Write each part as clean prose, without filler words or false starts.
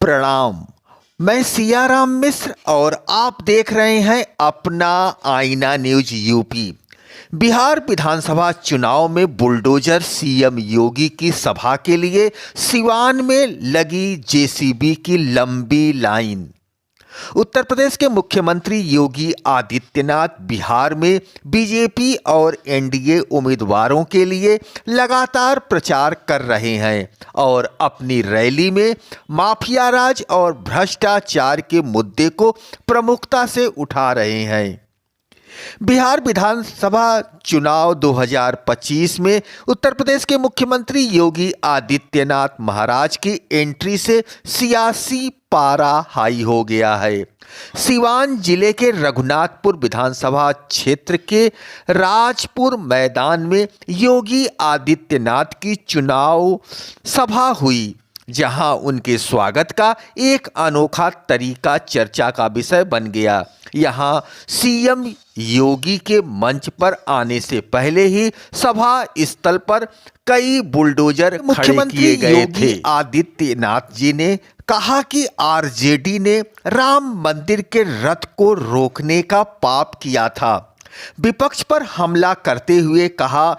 प्रणाम। मैं सियाराम मिश्र और आप देख रहे हैं अपना आईना न्यूज यूपी। बिहार विधानसभा चुनाव में बुलडोजर सीएम योगी की सभा के लिए सिवान में लगी जेसीबी की लंबी लाइन। उत्तर प्रदेश के मुख्यमंत्री योगी आदित्यनाथ बिहार में बीजेपी और एनडीए उम्मीदवारों के लिए लगातार प्रचार कर रहे हैं और अपनी रैली में माफिया राज और भ्रष्टाचार के मुद्दे को प्रमुखता से उठा रहे हैं। बिहार विधानसभा चुनाव 2025 में उत्तर प्रदेश के मुख्यमंत्री योगी आदित्यनाथ महाराज की एंट्री से सियासी पारा हाई हो गया है। सिवान जिले के रघुनाथपुर विधानसभा क्षेत्र के राजपुर मैदान में योगी आदित्यनाथ की चुनाव सभा हुई, जहां उनके स्वागत का एक अनोखा तरीका चर्चा का विषय बन गया। यहां सीएम योगी के मंच पर आने से पहले ही सभा स्थल पर कई बुलडोजर खड़े किए गए थे। आदित्यनाथ जी ने कहा कि आरजेडी ने राम मंदिर के रथ को रोकने का पाप किया था। विपक्ष पर हमला करते हुए कहा,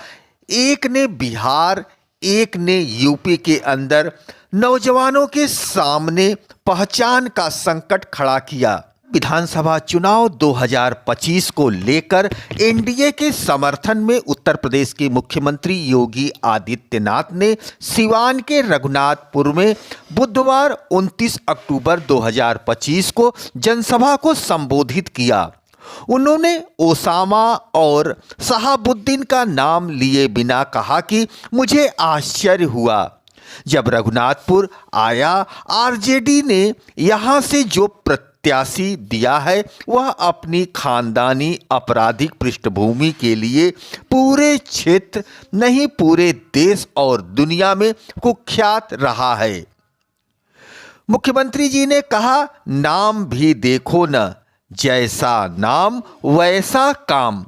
एक ने बिहार, एक ने यूपी के अंदर नौजवानों के सामने पहचान का संकट खड़ा किया। विधानसभा चुनाव 2025 को लेकर एनडीए के समर्थन में उत्तर प्रदेश के मुख्यमंत्री योगी आदित्यनाथ ने सिवान के रघुनाथपुर में बुधवार 29 अक्टूबर 2025 को जनसभा को संबोधित किया। उन्होंने ओसामा और शहाबुद्दीन का नाम लिए बिना कहा कि मुझे आश्चर्य हुआ जब रघुनाथपुर आया। आरजेडी ने यहां से जो प्रत्याशी दिया है वह अपनी खानदानी आपराधिक पृष्ठभूमि के लिए पूरे क्षेत्र नहीं पूरे देश और दुनिया में कुख्यात रहा है। मुख्यमंत्री जी ने कहा, नाम भी देखो न, जैसा नाम वैसा काम।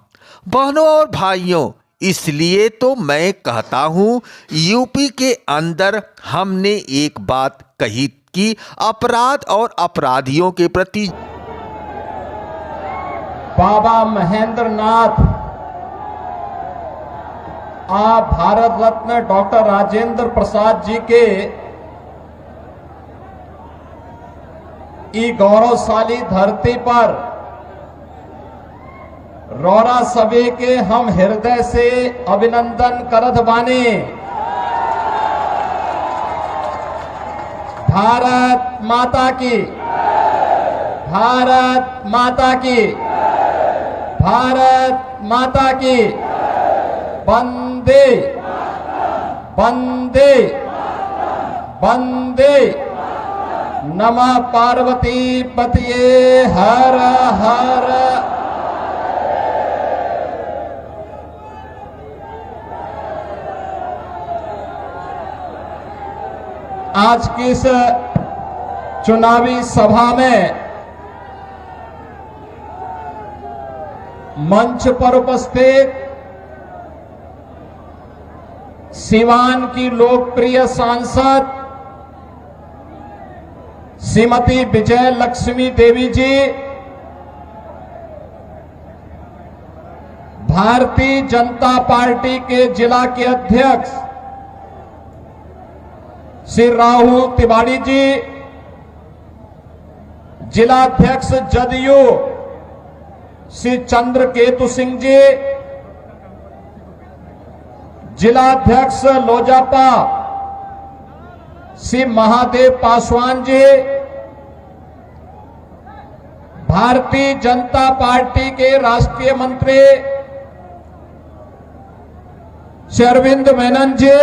बहनों और भाइयों, इसलिए तो मैं कहता हूं, यूपी के अंदर हमने एक बात कही कि अपराध और अपराधियों के प्रति बाबा महेंद्र नाथ, आप भारत रत्न डॉक्टर राजेंद्र प्रसाद जी के ई गौरवशाली धरती पर रौरा सभी के हम हृदय से अभिनंदन करत बानी। भारत माता की, भारत माता की, भारत माता की। वंदे वंदे वंदे। नमः पार्वती पतये हर हर। आज की इस चुनावी सभा में मंच पर उपस्थित सिवान की लोकप्रिय सांसद श्रीमती विजय लक्ष्मी देवी जी, भारतीय जनता पार्टी के जिला के अध्यक्ष श्री राहुल तिवारी जी, जिलाध्यक्ष जदयू श्री चंद्रकेतु सिंह जी, जिलाध्यक्ष लोजपा श्री महादेव पासवान जी, भारतीय जनता पार्टी के राष्ट्रीय मंत्री श्री अरविंद मेनन जी,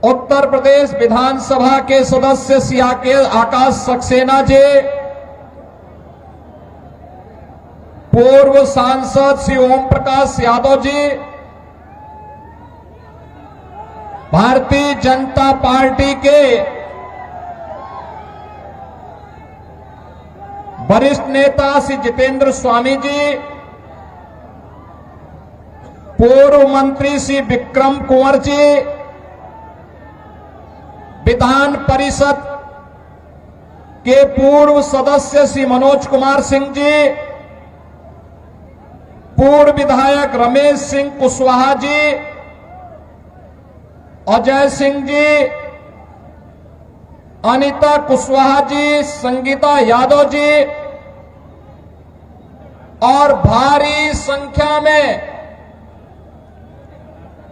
उत्तर प्रदेश विधानसभा के सदस्य श्री आकाश सक्सेना जी, पूर्व सांसद श्री ओम प्रकाश यादव जी, भारतीय जनता पार्टी के वरिष्ठ नेता श्री जितेंद्र स्वामी जी, पूर्व मंत्री श्री विक्रम कुंवर जी, विधान परिषद के पूर्व सदस्य श्री मनोज कुमार सिंह जी, पूर्व विधायक रमेश सिंह कुशवाहा जी, अजय सिंह जी, अनीता कुशवाहा जी, संगीता यादव जी और भारी संख्या में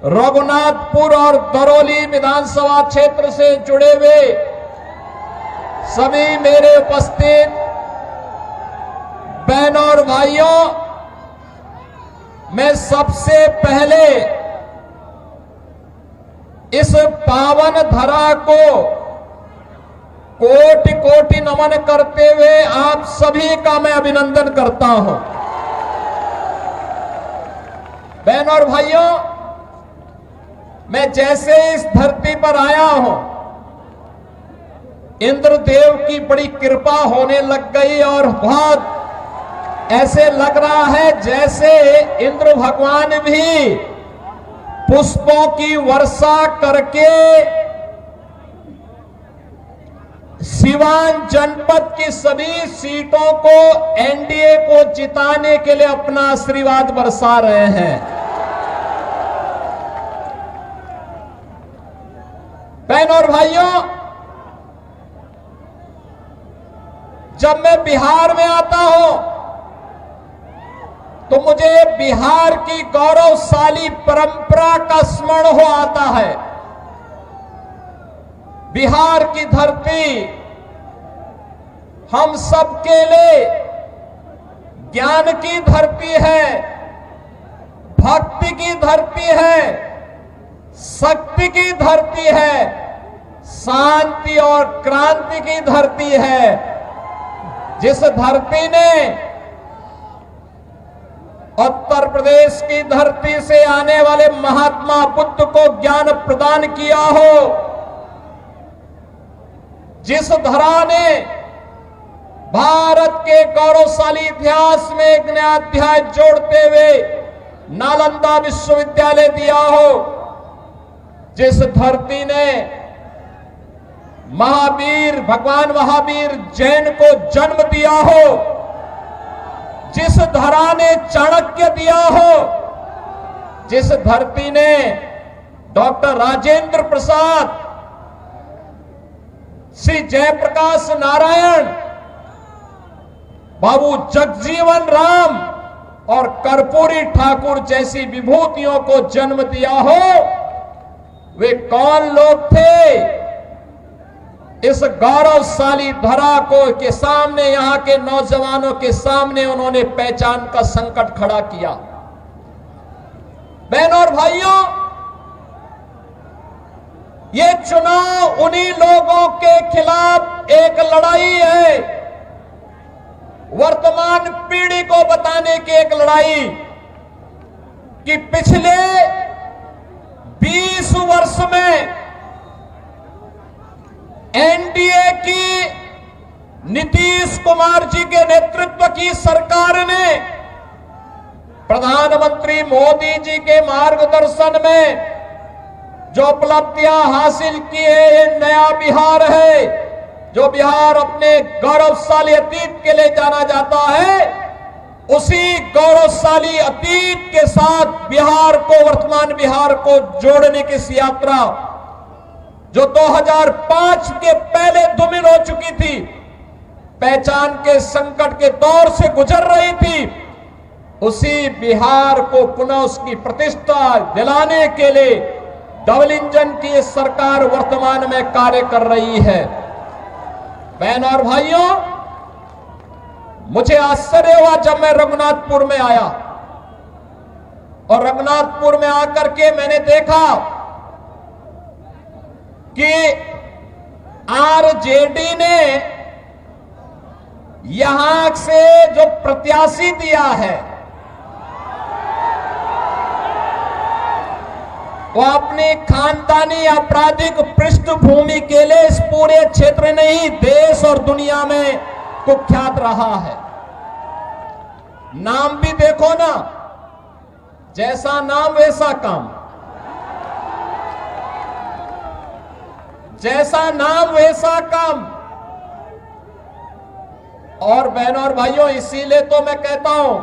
रघुनाथपुर और दरौली विधानसभा क्षेत्र से जुड़े हुए सभी मेरे उपस्थित बहनों और भाइयों, मैं सबसे पहले इस पावन धरा को कोटि कोटि नमन करते हुए आप सभी का मैं अभिनंदन करता हूं। बहनों और भाइयों, मैं जैसे इस धरती पर आया हूं, इंद्रदेव की बड़ी कृपा होने लग गई और बहुत ऐसे लग रहा है जैसे इंद्र भगवान भी पुष्पों की वर्षा करके सिवान जनपद की सभी सीटों को एनडीए को जिताने के लिए अपना आशीर्वाद बरसा रहे हैं। बहनों और भाइयों, जब मैं बिहार में आता हूं तो मुझे बिहार की गौरवशाली परंपरा का स्मरण हो आता है। बिहार की धरती हम सबके लिए ज्ञान की धरती है, भक्ति की धरती है, शक्ति की धरती है, शांति और क्रांति की धरती है। जिस धरती ने उत्तर प्रदेश की धरती से आने वाले महात्मा बुद्ध को ज्ञान प्रदान किया हो, जिस धरा ने भारत के गौरवशाली इतिहास में एक नया अध्याय जोड़ते हुए नालंदा विश्वविद्यालय दिया हो, जिस धरती ने महावीर भगवान महावीर जैन को जन्म दिया हो, जिस धरा ने चाणक्य दिया हो, जिस धरती ने डॉक्टर राजेंद्र प्रसाद, श्री जयप्रकाश नारायण, बाबू जगजीवन राम और कर्पूरी ठाकुर जैसी विभूतियों को जन्म दिया हो, वे कौन लोग थे? इस गौरवशाली धरा को के सामने, यहां के नौजवानों के सामने उन्होंने पहचान का संकट खड़ा किया। बहनों और भाइयों, ये चुनाव उन्हीं लोगों के खिलाफ एक लड़ाई है, वर्तमान पीढ़ी को बताने की एक लड़ाई कि पिछले 20 वर्ष में एनडीए की नीतीश कुमार जी के नेतृत्व की सरकार ने प्रधानमंत्री मोदी जी के मार्गदर्शन में जो उपलब्धियां हासिल की है, ये नया बिहार है, जो बिहार अपने गौरवशाली अतीत के लिए जाना जाता है। उसी गौरवशाली अतीत के साथ बिहार को, वर्तमान बिहार को जोड़ने की इस यात्रा जो 2005 के पहले धूमिल हो चुकी थी, पहचान के संकट के दौर से गुजर रही थी, उसी बिहार को पुनः उसकी प्रतिष्ठा दिलाने के लिए डबल इंजन की सरकार वर्तमान में कार्य कर रही है। बहनों और भाइयों, मुझे आश्चर्य हुआ जब मैं रघुनाथपुर में आया और रघुनाथपुर में आकर के मैंने देखा कि आरजेडी ने यहां से जो प्रत्याशी दिया है वो अपनी खानदानी आपराधिक पृष्ठभूमि के लिए इस पूरे क्षेत्र नहीं, देश और दुनिया में कुख्यात रहा है। नाम भी देखो ना, जैसा नाम वैसा काम। जैसा नाम वैसा काम। और बहनों और भाइयों, इसीलिए तो मैं कहता हूं,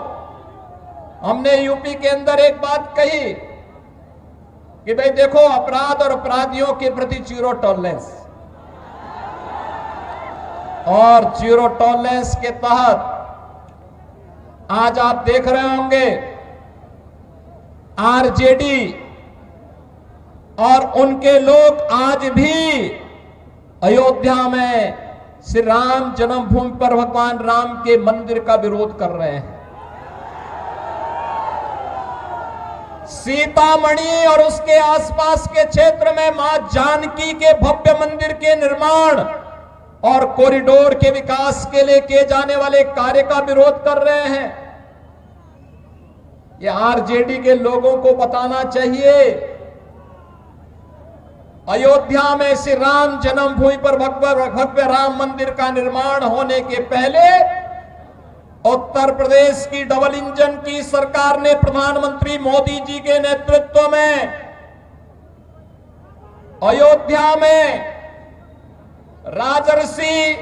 हमने यूपी के अंदर एक बात कही कि भाई देखो, अपराध और अपराधियों के प्रति जीरो टॉलरेंस, और जीरो टॉलरेंस के तहत आज आप देख रहे होंगे आरजेडी और उनके लोग आज भी अयोध्या में श्री राम जन्मभूमि पर भगवान राम के मंदिर का विरोध कर रहे हैं। सीतामढ़ी और उसके आसपास के क्षेत्र में मां जानकी के भव्य मंदिर के निर्माण और कॉरिडोर के विकास के लिए किए जाने वाले कार्य का विरोध कर रहे हैं। ये आरजेडी के लोगों को बताना चाहिए, अयोध्या में श्री राम जन्मभूमि पर भव्य राम मंदिर का निर्माण होने के पहले उत्तर प्रदेश की डबल इंजन की सरकार ने प्रधानमंत्री मोदी जी के नेतृत्व में अयोध्या में राजर्षि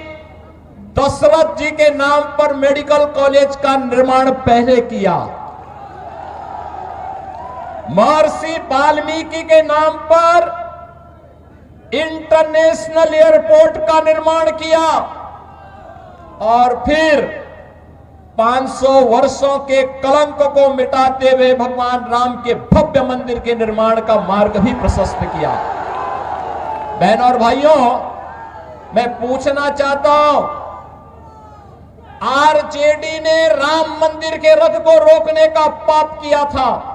दशरथ जी के नाम पर मेडिकल कॉलेज का निर्माण पहले किया, महर्षि वाल्मीकि के नाम पर इंटरनेशनल एयरपोर्ट का निर्माण किया, और फिर 500 वर्षों के कलंक को मिटाते हुए भगवान राम के भव्य मंदिर के निर्माण का मार्ग भी प्रशस्त किया। बहनों और भाइयों, मैं पूछना चाहता हूं, आरजेडी ने राम मंदिर के रथ को रोकने का पाप किया था,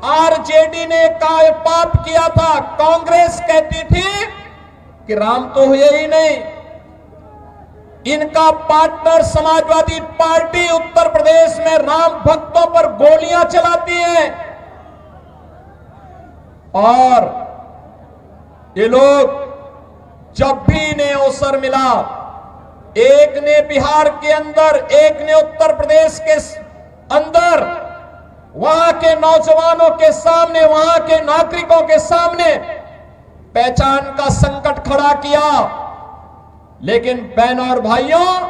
आरजेडी ने पाप किया था। कांग्रेस कहती थी कि राम तो हुए ही नहीं। इनका पार्टनर समाजवादी पार्टी उत्तर प्रदेश में राम भक्तों पर गोलियां चलाती है, और ये लोग जब भी इन्हें अवसर मिला, एक ने बिहार के अंदर, एक ने उत्तर प्रदेश के अंदर, वहां के नौजवानों के सामने, वहां के नागरिकों के सामने पहचान का संकट खड़ा किया। लेकिन बहनों और भाइयों,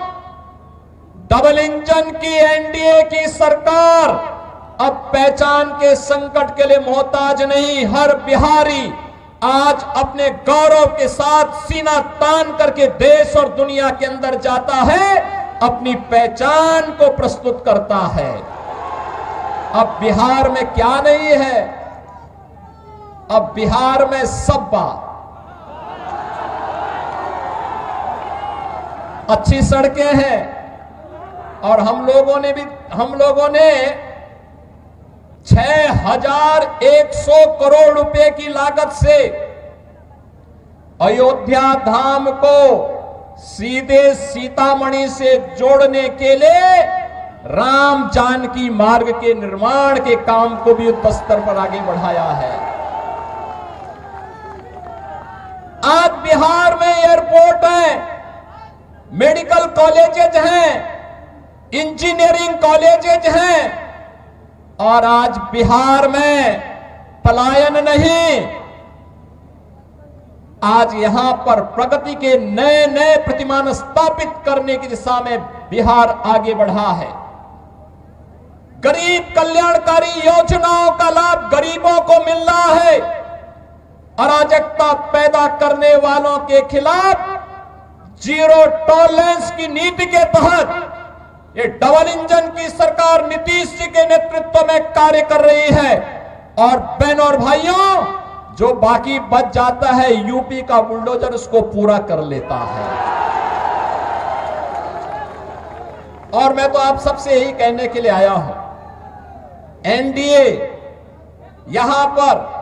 डबल इंजन की एनडीए की सरकार अब पहचान के संकट के लिए मोहताज नहीं। हर बिहारी आज अपने गौरव के साथ सीना तान करके देश और दुनिया के अंदर जाता है, अपनी पहचान को प्रस्तुत करता है। अब बिहार में क्या नहीं है? अब बिहार में सब्बा, अच्छी सड़कें हैं, और हम लोगों ने 6100 करोड़ रुपए की लागत से अयोध्या धाम को सीधे सीतामढ़ी से जोड़ने के लिए राम जानकी मार्ग के निर्माण के काम को भी युद्ध स्तर पर आगे बढ़ाया है। आज बिहार में एयरपोर्ट है, मेडिकल कॉलेजेज हैं, इंजीनियरिंग कॉलेजेज हैं, और आज बिहार में पलायन नहीं, आज यहां पर प्रगति के नए नए प्रतिमान स्थापित करने की दिशा में बिहार आगे बढ़ा है। गरीब कल्याणकारी योजनाओं का लाभ गरीबों को मिल रहा है। अराजकता पैदा करने वालों के खिलाफ जीरो टॉलरेंस की नीति के तहत ये डबल इंजन की सरकार नीतीश जी के नेतृत्व में कार्य कर रही है। और बहनों और भाइयों, जो बाकी बच जाता है, यूपी का बुलडोजर उसको पूरा कर लेता है। और मैं तो आप सबसे यही कहने के लिए आया हूं, एनडीए यहां पर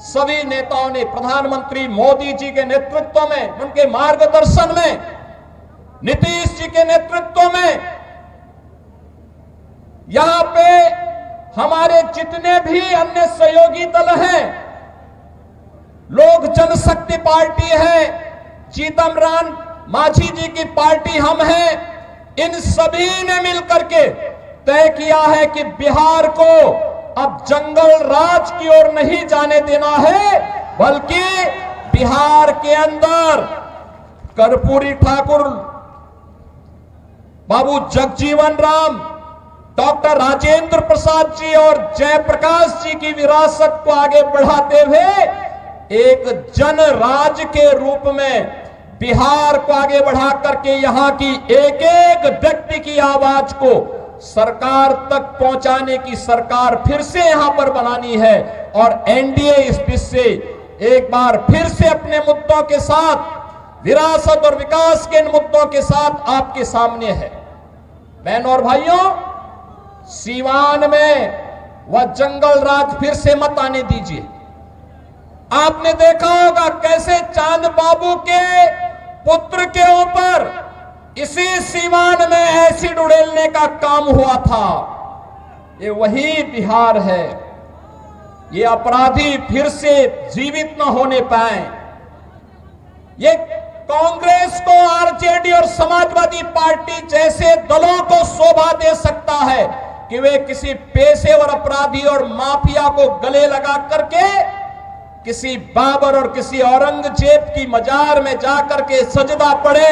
सभी नेताओं ने प्रधानमंत्री मोदी जी के नेतृत्व में, उनके मार्गदर्शन में, नीतीश जी के नेतृत्व में, यहां पे हमारे जितने भी अन्य सहयोगी दल हैं, लोक जनशक्ति पार्टी है, जीतन राम मांझी जी की पार्टी हम हैं, इन सभी ने मिलकर के तय किया है कि बिहार को अब जंगल राज की ओर नहीं जाने देना है, बल्कि बिहार के अंदर कर्पूरी ठाकुर, बाबू जगजीवन राम, डॉक्टर राजेंद्र प्रसाद जी और जयप्रकाश जी की विरासत को आगे बढ़ाते हुए एक जनराज के रूप में बिहार को आगे बढ़ा करके यहां की एक एक व्यक्ति की आवाज को सरकार तक पहुंचाने की सरकार फिर से यहां पर बनानी है। और एनडीए इस बीच से एक बार फिर से अपने मुद्दों के साथ, विरासत और विकास के इन मुद्दों के साथ आपके सामने है। बहनों और भाइयों, सीवान में वह जंगल राज फिर से मत आने दीजिए। आपने देखा होगा कैसे चांद बाबू के पुत्र के ऊपर इसी सीवान में एसिड उड़ेलने का काम हुआ था। ये वही बिहार है। ये अपराधी फिर से जीवित न होने पाए। ये कांग्रेस को, आरजेडी और समाजवादी पार्टी जैसे दलों को शोभा दे सकता है कि वे किसी पेशेवर अपराधी और माफिया को गले लगा करके किसी बाबर और किसी औरंगजेब की मजार में जाकर के सजदा पड़े,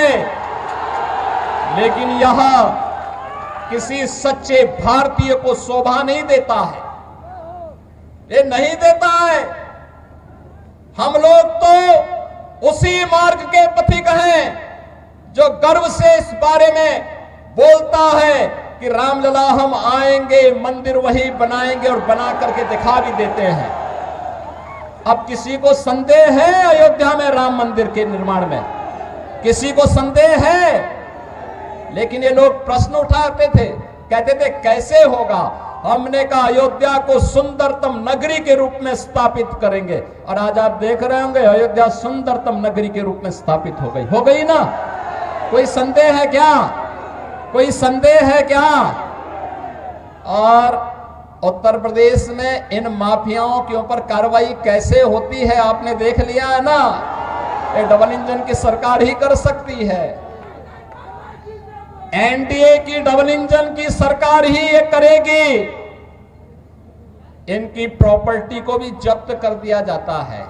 लेकिन यहां किसी सच्चे भारतीय को शोभा नहीं देता है। ये नहीं देता है। हम लोग तो उसी मार्ग के पथिक हैं जो गर्व से इस बारे में बोलता है कि रामलला हम आएंगे, मंदिर वही बनाएंगे और बना करके दिखा भी देते हैं। अब किसी को संदेह है अयोध्या में राम मंदिर के निर्माण में? किसी को संदेह है? लेकिन ये लोग प्रश्न उठाते थे, कहते थे कैसे होगा। हमने कहा अयोध्या को सुंदरतम नगरी के रूप में स्थापित करेंगे, और आज आप देख रहे होंगे अयोध्या सुंदरतम नगरी के रूप में स्थापित हो गई ना। कोई संदेह है क्या? कोई संदेह है क्या? और उत्तर प्रदेश में इन माफियाओं के ऊपर कार्रवाई कैसे होती है आपने देख लिया है ना। ये डबल इंजन की सरकार ही कर सकती है। एनडीए की डबल इंजन की सरकार ही ये करेगी। इनकी प्रॉपर्टी को भी जब्त कर दिया जाता है।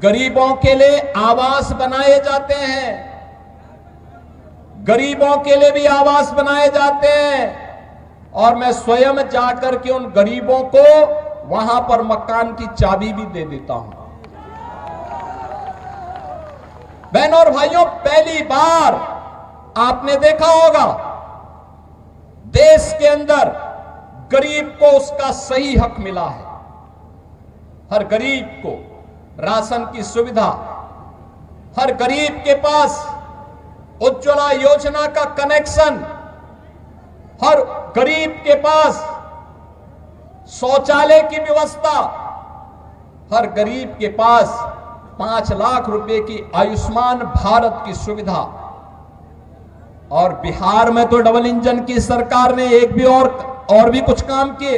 गरीबों के लिए आवास बनाए जाते हैं, गरीबों के लिए भी आवास बनाए जाते हैं, और मैं स्वयं जाकर के उन गरीबों को वहां पर मकान की चाबी भी दे देता हूं। बहनों और भाइयों, पहली बार आपने देखा होगा देश के अंदर गरीब को उसका सही हक मिला है। हर गरीब को राशन की सुविधा, हर गरीब के पास उज्ज्वला योजना का कनेक्शन, हर गरीब के पास शौचालय की व्यवस्था, हर गरीब के पास 5 लाख रुपए की आयुष्मान भारत की सुविधा। और बिहार में तो डबल इंजन की सरकार ने एक भी और भी कुछ काम किए।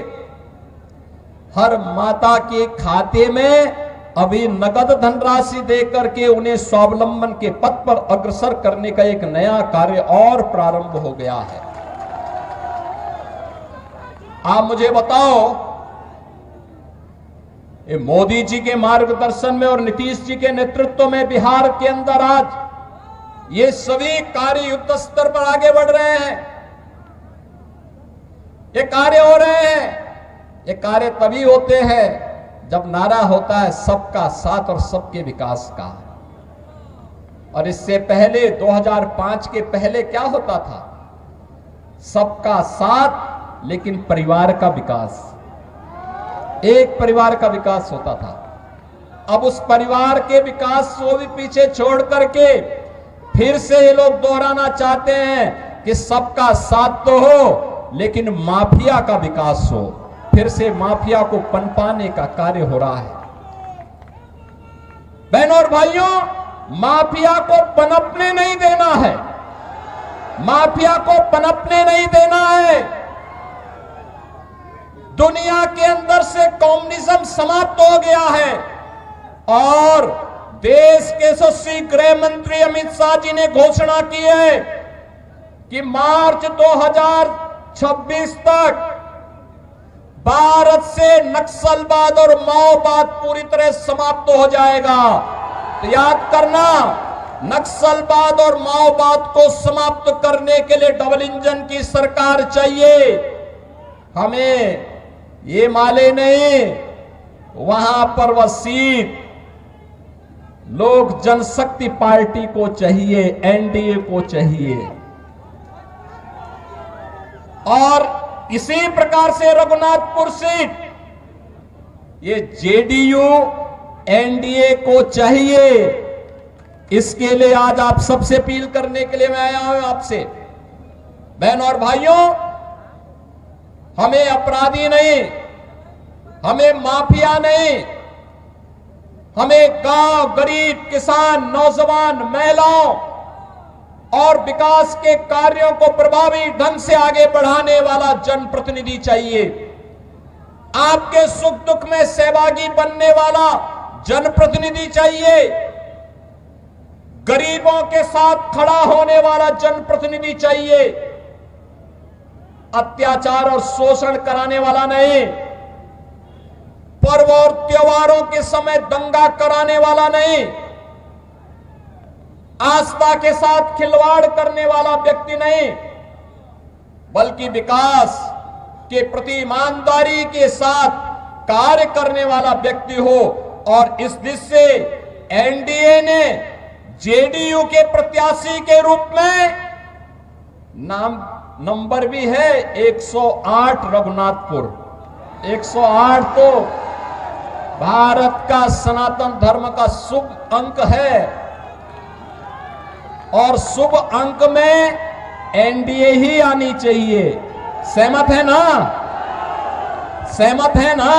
हर माता के खाते में अभी नगद धनराशि देकर के उन्हें स्वावलंबन के पथ पर अग्रसर करने का एक नया कार्य और प्रारंभ हो गया है। आप मुझे बताओ, ये मोदी जी के मार्गदर्शन में और नीतीश जी के नेतृत्व में बिहार के अंदर आज ये सभी कार्य युद्ध स्तर पर आगे बढ़ रहे हैं। ये कार्य हो रहे हैं। ये कार्य तभी होते हैं जब नारा होता है सबका साथ और सबके विकास का। और इससे पहले 2005 के पहले क्या होता था? सबका साथ लेकिन परिवार का विकास, एक परिवार का विकास होता था। अब उस परिवार के विकास को भी पीछे छोड़ करके फिर से ये लोग दोहराना चाहते हैं कि सबका साथ तो हो लेकिन माफिया का विकास हो। फिर से माफिया को पनपाने का कार्य हो रहा है। बहनों और भाइयों, माफिया को पनपने नहीं देना है। माफिया को पनपने नहीं देना है। दुनिया के अंदर से कम्युनिज्म समाप्त हो गया है और देश के यशस्वी गृह मंत्री अमित शाह जी ने घोषणा की है कि मार्च 2026 तक भारत से नक्सलवाद और माओवाद पूरी तरह समाप्त हो जाएगा। तो याद करना, नक्सलवाद और माओवाद को समाप्त करने के लिए डबल इंजन की सरकार चाहिए। हमें ये माले नहीं, वहां पर वह सीट लोक जनशक्ति पार्टी को चाहिए, एनडीए को चाहिए। और इसी प्रकार से रघुनाथपुर सीट ये जेडीयू एनडीए को चाहिए। इसके लिए आज आप सबसे अपील करने के लिए मैं आया हूं आपसे, बहनों और भाइयों, हमें अपराधी नहीं, हमें माफिया नहीं, हमें गांव, गरीब, किसान, नौजवान, महिलाओं और विकास के कार्यों को प्रभावी ढंग से आगे बढ़ाने वाला जनप्रतिनिधि चाहिए। आपके सुख दुख में सहभागी बनने वाला जनप्रतिनिधि चाहिए। गरीबों के साथ खड़ा होने वाला जनप्रतिनिधि चाहिए। अत्याचार और शोषण कराने वाला नहीं, पर्व और त्योहारों के समय दंगा कराने वाला नहीं, आस्था के साथ खिलवाड़ करने वाला व्यक्ति नहीं, बल्कि विकास के प्रति ईमानदारी के साथ कार्य करने वाला व्यक्ति हो। और इस दिशा से एनडीए ने जेडीयू के प्रत्याशी के रूप में नंबर भी है 108 रघुनाथपुर। 108 तो भारत का सनातन धर्म का शुभ अंक है और शुभ अंक में एनडीए ही आनी चाहिए। सहमत है ना? सहमत है ना?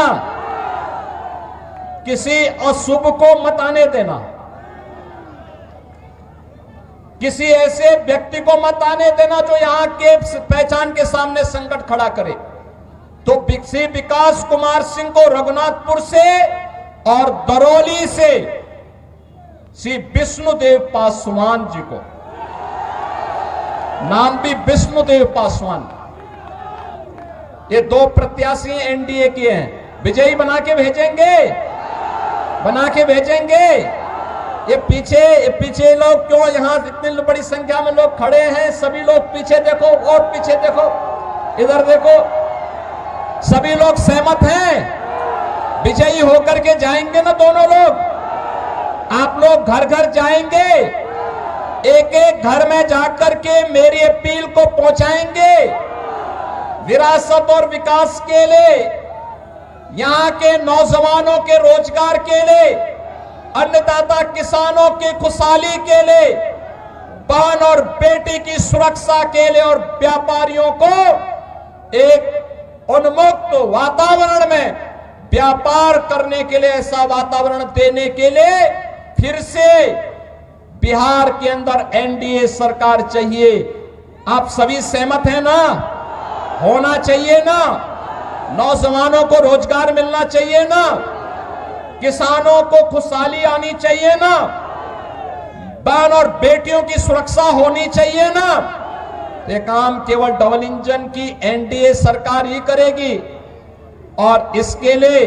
किसी अशुभ को मत आने देना, किसी ऐसे व्यक्ति को मत आने देना जो यहां के पहचान के सामने संकट खड़ा करे। तो श्री विकास कुमार सिंह को रघुनाथपुर से और दरौली से श्री विष्णुदेव पासवान जी को, नाम भी विष्णुदेव पासवान, ये दो प्रत्याशी एनडीए के हैं, विजयी बना के भेजेंगे, बना के भेजेंगे। ये पीछे लोग क्यों, यहां इतनी बड़ी संख्या में लोग खड़े हैं, सभी लोग पीछे देखो और पीछे देखो, इधर देखो, सभी लोग सहमत हैं, विजयी होकर के जाएंगे ना दोनों लोग। आप लोग घर घर जाएंगे, एक एक घर में जाकर के मेरी अपील को पहुंचाएंगे। विरासत और विकास के लिए, यहां के नौजवानों के रोजगार के लिए, अन्नदाता किसानों की खुशहाली के लिए, बहन और बेटी की सुरक्षा के लिए और व्यापारियों को एक उन्मुक्त वातावरण में व्यापार करने के लिए ऐसा वातावरण देने के लिए फिर से बिहार के अंदर एनडीए सरकार चाहिए। आप सभी सहमत हैं ना? होना चाहिए ना? नौजवानों को रोजगार मिलना चाहिए ना? किसानों को खुशहाली आनी चाहिए ना? बहन और बेटियों की सुरक्षा होनी चाहिए ना? ये काम केवल डबल इंजन की एनडीए सरकार ही करेगी। और इसके लिए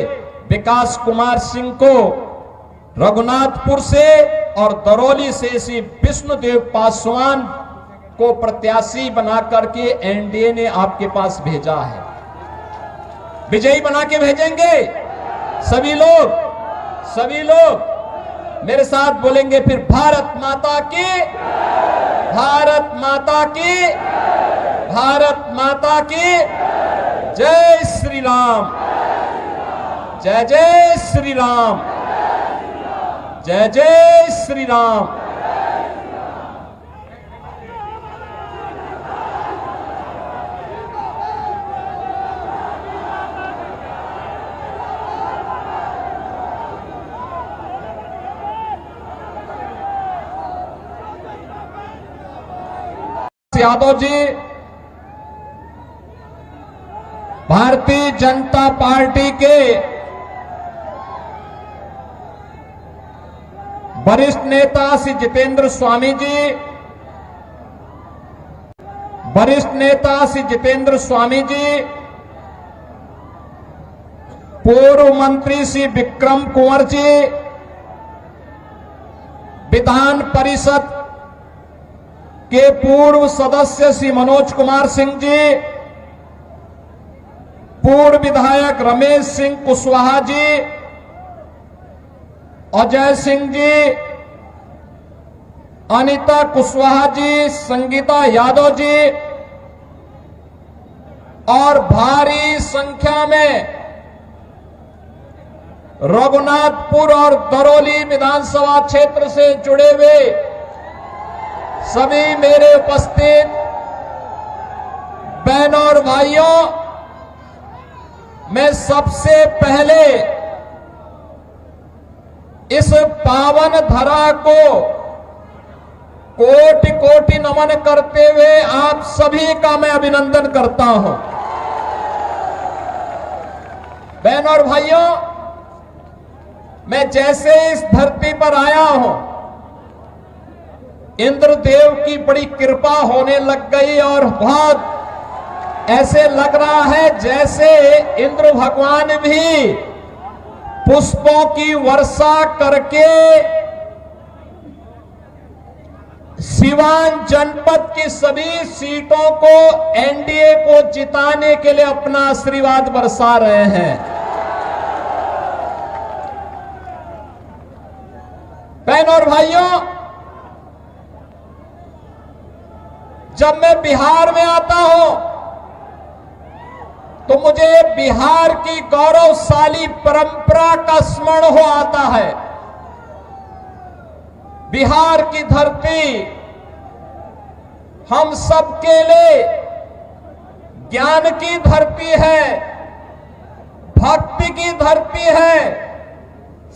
विकास कुमार सिंह को रघुनाथपुर से और दरौली से श्री विष्णुदेव पासवान को प्रत्याशी बना करके एनडीए ने आपके पास भेजा है। विजयी बना के भेजेंगे। सभी लोग मेरे साथ बोलेंगे फिर, भारत माता की, भारत माता की, भारत माता की जय श्री राम, जय जय श्री राम, जय जय श्री राम। यादव जी भारतीय जनता पार्टी के वरिष्ठ नेता श्री जितेंद्र स्वामी जी, वरिष्ठ नेता श्री जितेंद्र स्वामी जी पूर्व मंत्री श्री विक्रम कुंवर जी, विधान परिषद के पूर्व सदस्य श्री मनोज कुमार सिंह जी, पूर्व विधायक रमेश सिंह कुशवाहा जी, अजय सिंह जी, अनीता कुशवाहा जी, संगीता यादव जी और भारी संख्या में रघुनाथपुर और दरौली विधानसभा क्षेत्र से जुड़े हुए सभी मेरे उपस्थित बहनों और भाइयों, मैं सबसे पहले इस पावन धरा को कोटि कोटि नमन करते हुए आप सभी का मैं अभिनंदन करता हूं। बहनों और भाइयों, मैं जैसे इस धरती पर आया हूं, इंद्रदेव की बड़ी कृपा होने लग गई और बहुत ऐसे लग रहा है जैसे इंद्र भगवान भी पुष्पों की वर्षा करके सिवान जनपद की सभी सीटों को एनडीए को जिताने के लिए अपना आशीर्वाद बरसा रहे हैं। बहनों और भाइयों, जब मैं बिहार में आता हूं तो मुझे बिहार की गौरवशाली परंपरा का स्मरण हो आता है। बिहार की धरती हम सबके लिए ज्ञान की धरती है, भक्ति की धरती है,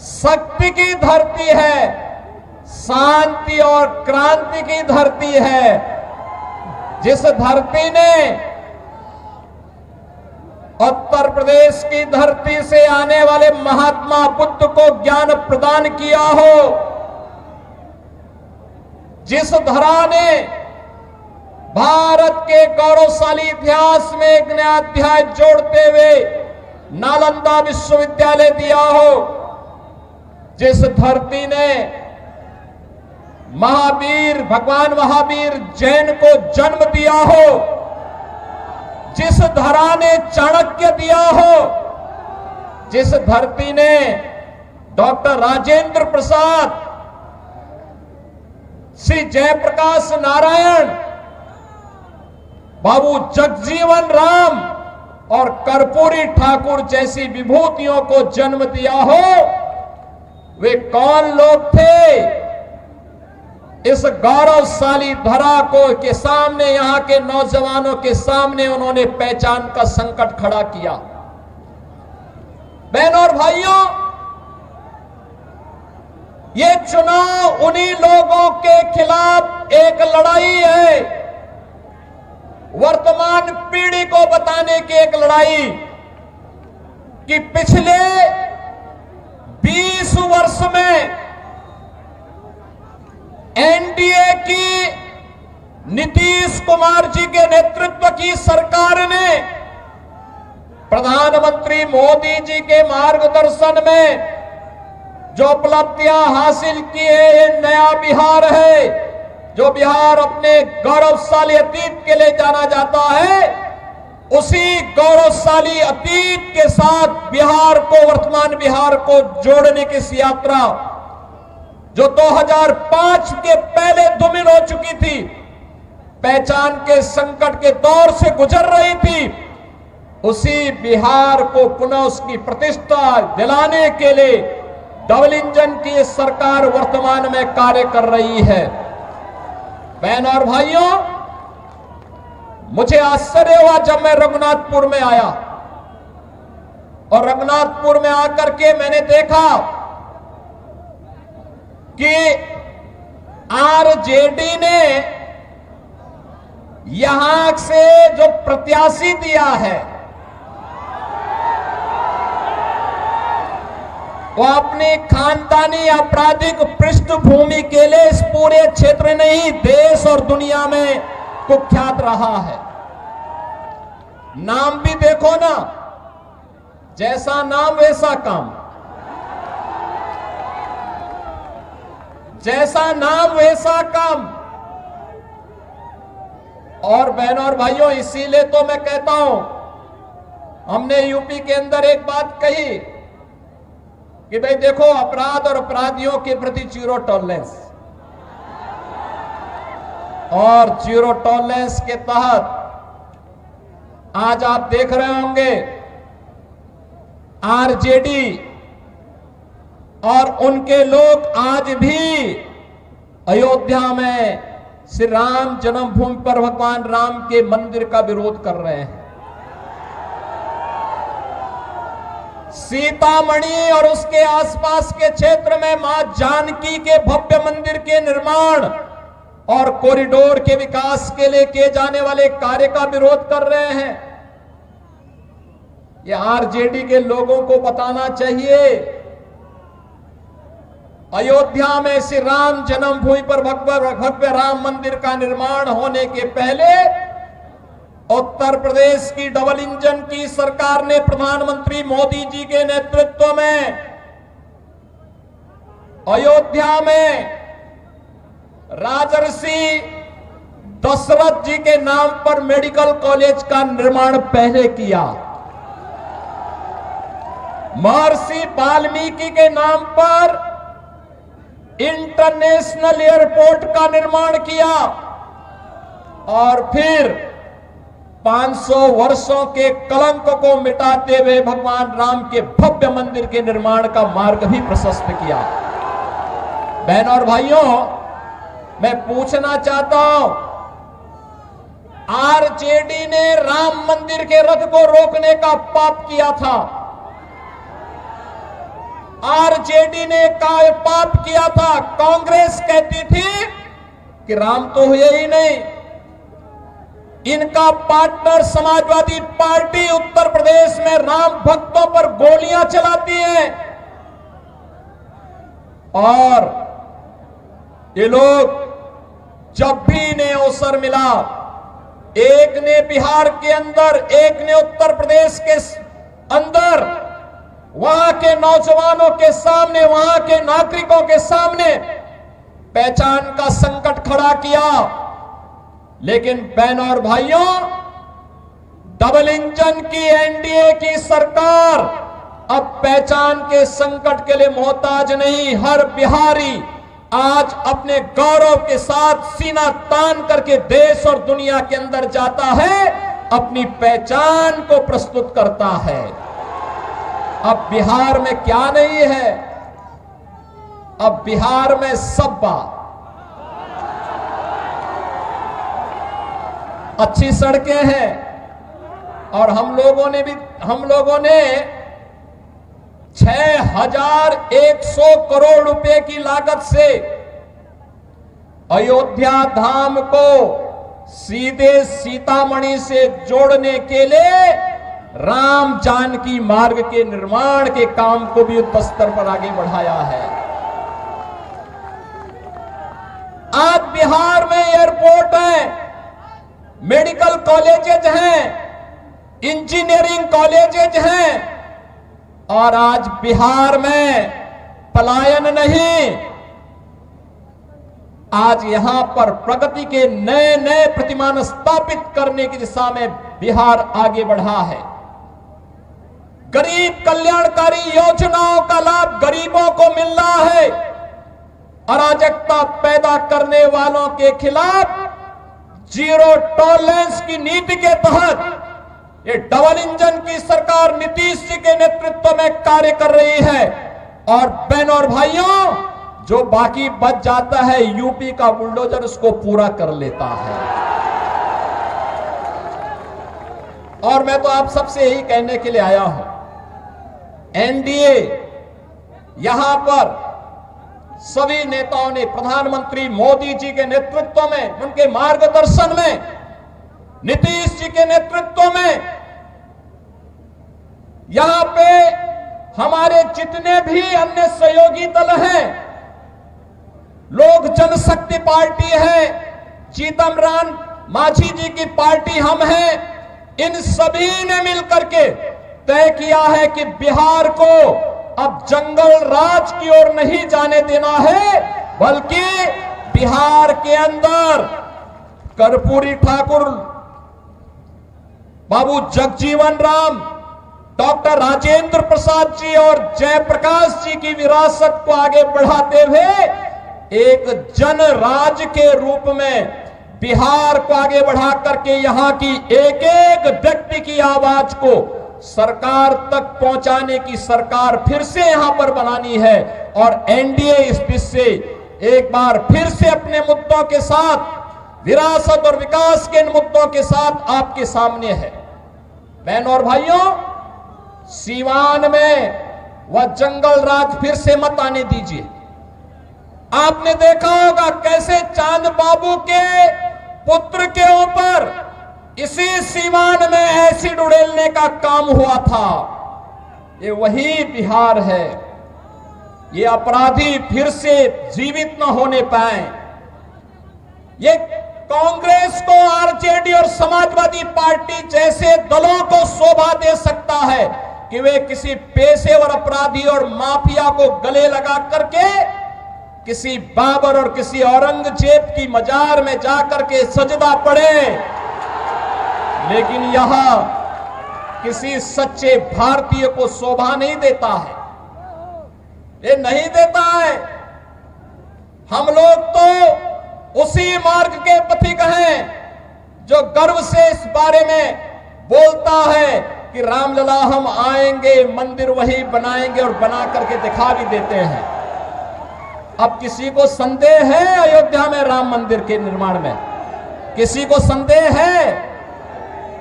शक्ति की धरती है, शांति और क्रांति की धरती है। जिस धरती ने उत्तर प्रदेश की धरती से आने वाले महात्मा बुद्ध को ज्ञान प्रदान किया हो, जिस धरा ने भारत के गौरवशाली इतिहास में एक नया अध्याय जोड़ते हुए नालंदा विश्वविद्यालय दिया हो, जिस धरती ने महावीर भगवान महावीर जैन को जन्म दिया हो, जिस धरा ने चाणक्य दिया हो, जिस धरती ने डॉक्टर राजेंद्र प्रसाद, श्री जयप्रकाश नारायण, बाबू जगजीवन राम और कर्पूरी ठाकुर जैसी विभूतियों को जन्म दिया हो, वे कौन लोग थे? इस गौरवशाली धरा को के सामने, यहां के नौजवानों के सामने उन्होंने पहचान का संकट खड़ा किया। बहनों और भाइयों, ये चुनाव उन्हीं लोगों के खिलाफ एक लड़ाई है, वर्तमान पीढ़ी को बताने की एक लड़ाई कि पिछले 20 वर्ष में एनडीए की नीतीश कुमार जी के नेतृत्व की सरकार ने प्रधानमंत्री मोदी जी के मार्गदर्शन में जो उपलब्धियां हासिल की है, ये नया बिहार है। जो बिहार अपने गौरवशाली अतीत के लिए जाना जाता है, उसी गौरवशाली अतीत के साथ बिहार को, वर्तमान बिहार को जोड़ने की इस यात्रा जो 2005 के पहले धूमिल हो चुकी थी, पहचान के संकट के दौर से गुजर रही थी, उसी बिहार को पुनः उसकी प्रतिष्ठा दिलाने के लिए डबल इंजन की सरकार वर्तमान में कार्य कर रही है। बहनों और भाइयों, मुझे आश्चर्य हुआ जब मैं रघुनाथपुर में आया और रघुनाथपुर में आकर के मैंने देखा कि आरजेडी ने यहां से जो प्रत्याशी दिया है वो अपनी खानदानी आपराधिक पृष्ठभूमि के लिए इस पूरे क्षेत्र नहीं, देश और दुनिया में कुख्यात रहा है। नाम भी देखो ना, जैसा नाम वैसा काम, जैसा नाम वैसा काम। और बहनों और भाइयों, इसीलिए तो मैं कहता हूं, हमने यूपी के अंदर एक बात कही कि भाई देखो, अपराध और अपराधियों के प्रति जीरो टॉलरेंस, और जीरो टॉलरेंस के तहत आज आप देख रहे होंगे आरजेडी और उनके लोग आज भी अयोध्या में श्री राम जन्मभूमि पर भगवान राम के मंदिर का विरोध कर रहे हैं। सीतामढ़ी और उसके आसपास के क्षेत्र में मां जानकी के भव्य मंदिर के निर्माण और कॉरिडोर के विकास के लिए किए जाने वाले कार्य का विरोध कर रहे हैं। ये आरजेडी के लोगों को बताना चाहिए, अयोध्या में श्री राम जन्मभूमि पर भव्य राम मंदिर का निर्माण होने के पहले उत्तर प्रदेश की डबल इंजन की सरकार ने प्रधानमंत्री मोदी जी के नेतृत्व में अयोध्या में राजर्षि दशरथ जी के नाम पर मेडिकल कॉलेज का निर्माण पहले किया, महर्षि वाल्मीकि के नाम पर इंटरनेशनल एयरपोर्ट का निर्माण किया, और फिर 500 वर्षों के कलंक को मिटाते हुए भगवान राम के भव्य मंदिर के निर्माण का मार्ग भी प्रशस्त किया। बहनों और भाइयों, मैं पूछना चाहता हूं, आरजेडी ने राम मंदिर के रथ को रोकने का पाप किया था, आरजेडी ने पाप किया था। कांग्रेस कहती थी कि राम तो हुए ही नहीं। इनका पार्टनर समाजवादी पार्टी उत्तर प्रदेश में राम भक्तों पर गोलियां चलाती है, और ये लोग जब भी इन्हें अवसर मिला, एक ने बिहार के अंदर, एक ने उत्तर प्रदेश के अंदर, वहां के नौजवानों के सामने, वहां के नागरिकों के सामने पहचान का संकट खड़ा किया। लेकिन बहनों और भाइयों, डबल इंजन की एनडीए की सरकार अब पहचान के संकट के लिए मोहताज नहीं। हर बिहारी आज अपने गौरव के साथ सीना तान करके देश और दुनिया के अंदर जाता है, अपनी पहचान को प्रस्तुत करता है। अब बिहार में क्या नहीं है? अब बिहार में सब्बा, अच्छी सड़कें हैं, और हम लोगों ने 6100 करोड़ रुपए की लागत से अयोध्या धाम को सीधे सीतामढ़ी से जोड़ने के लिए राम जानकी मार्ग के निर्माण के काम को भी युद्ध स्तर पर आगे बढ़ाया है। आज बिहार में एयरपोर्ट है, मेडिकल कॉलेजेज हैं, इंजीनियरिंग कॉलेजेज हैं, और आज बिहार में पलायन नहीं, आज यहां पर प्रगति के नए नए प्रतिमान स्थापित करने की दिशा में बिहार आगे बढ़ा है। गरीब कल्याणकारी योजनाओं का लाभ गरीबों को मिल रहा है। अराजकता पैदा करने वालों के खिलाफ जीरो टॉलरेंस की नीति के तहत ये डबल इंजन की सरकार नीतीश जी के नेतृत्व में कार्य कर रही है। और बहनों और भाइयों, जो बाकी बच जाता है, यूपी का बुलडोजर उसको पूरा कर लेता है। और मैं तो आप सबसे यही कहने के लिए आया हूं, एनडीए यहां पर सभी नेताओं ने प्रधानमंत्री मोदी जी के नेतृत्व में, उनके मार्गदर्शन में, नीतीश जी के नेतृत्व में, यहां पे हमारे जितने भी अन्य सहयोगी दल हैं, लोक जनशक्ति पार्टी है, चिदम्बरम मांझी जी की पार्टी हम हैं, इन सभी ने मिलकर के तय किया है कि बिहार को अब जंगल राज की ओर नहीं जाने देना है, बल्कि बिहार के अंदर कर्पूरी ठाकुर, बाबू जगजीवन राम, डॉक्टर राजेंद्र प्रसाद जी और जयप्रकाश जी की विरासत को आगे बढ़ाते हुए एक जन राज के रूप में बिहार को आगे बढ़ा करके यहां की एक एक व्यक्ति की आवाज को सरकार तक पहुंचाने की सरकार फिर से यहां पर बनानी है। और एनडीए इस दिशा से एक बार फिर से अपने मुद्दों के साथ, विरासत और विकास के इन मुद्दों के साथ आपके सामने है। बहनों और भाइयों, सीवान में वह जंगल राज फिर से मत आने दीजिए। आपने देखा होगा कैसे चांद बाबू के पुत्र के ऊपर इसी सीवान में एसिड उड़ेलने का काम हुआ था। ये वही बिहार है। ये अपराधी फिर से जीवित न होने पाए। ये कांग्रेस को, आरजेडी और समाजवादी पार्टी जैसे दलों को शोभा दे सकता है कि वे किसी पेशेवर अपराधी और माफिया को गले लगा करके किसी बाबर और किसी औरंगजेब की मजार में जाकर के सजदा पड़े, लेकिन यहां किसी सच्चे भारतीय को शोभा नहीं देता है। ये नहीं देता है। हम लोग तो उसी मार्ग के पथिक हैं जो गर्व से इस बारे में बोलता है कि रामलला हम आएंगे, मंदिर वही बनाएंगे और बना करके दिखा भी देते हैं। अब किसी को संदेह है अयोध्या में राम मंदिर के निर्माण में? किसी को संदेह है?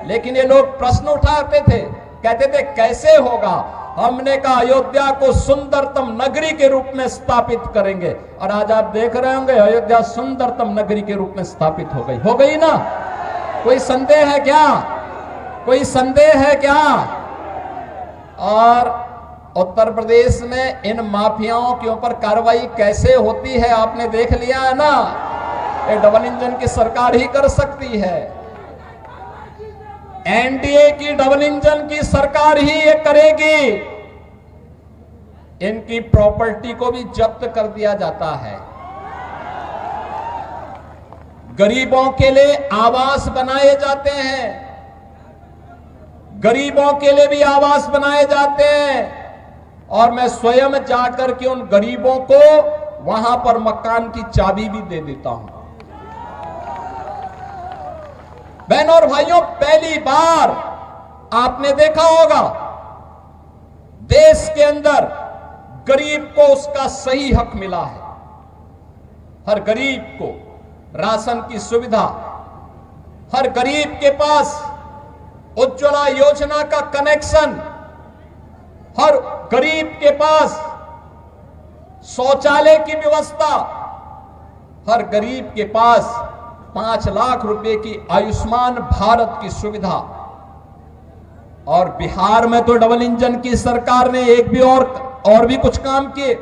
लेकिन ये लोग प्रश्न उठाते थे, कहते थे कैसे होगा। हमने कहा अयोध्या को सुंदरतम नगरी के रूप में स्थापित करेंगे, और आज आप देख रहे होंगे अयोध्या सुंदरतम नगरी के रूप में स्थापित हो गई ना। कोई संदेह है क्या? कोई संदेह है क्या? और उत्तर प्रदेश में इन माफियाओं के ऊपर कार्रवाई कैसे होती है आपने देख लिया है ना। ये डबल इंजन की सरकार ही कर सकती है। एनडीए की डबल इंजन की सरकार ही ये करेगी। इनकी प्रॉपर्टी को भी जब्त कर दिया जाता है। गरीबों के लिए आवास बनाए जाते हैं, गरीबों के लिए भी आवास बनाए जाते हैं, और मैं स्वयं जाकर के उन गरीबों को वहां पर मकान की चाबी भी दे देता हूं। बहनों और भाइयों, पहली बार आपने देखा होगा देश के अंदर गरीब को उसका सही हक मिला है। हर गरीब को राशन की सुविधा, हर गरीब के पास उज्ज्वला योजना का कनेक्शन, हर गरीब के पास शौचालय की व्यवस्था, हर गरीब के पास 5 लाख रुपए की आयुष्मान भारत की सुविधा। और बिहार में तो डबल इंजन की सरकार ने एक भी और भी कुछ काम किए।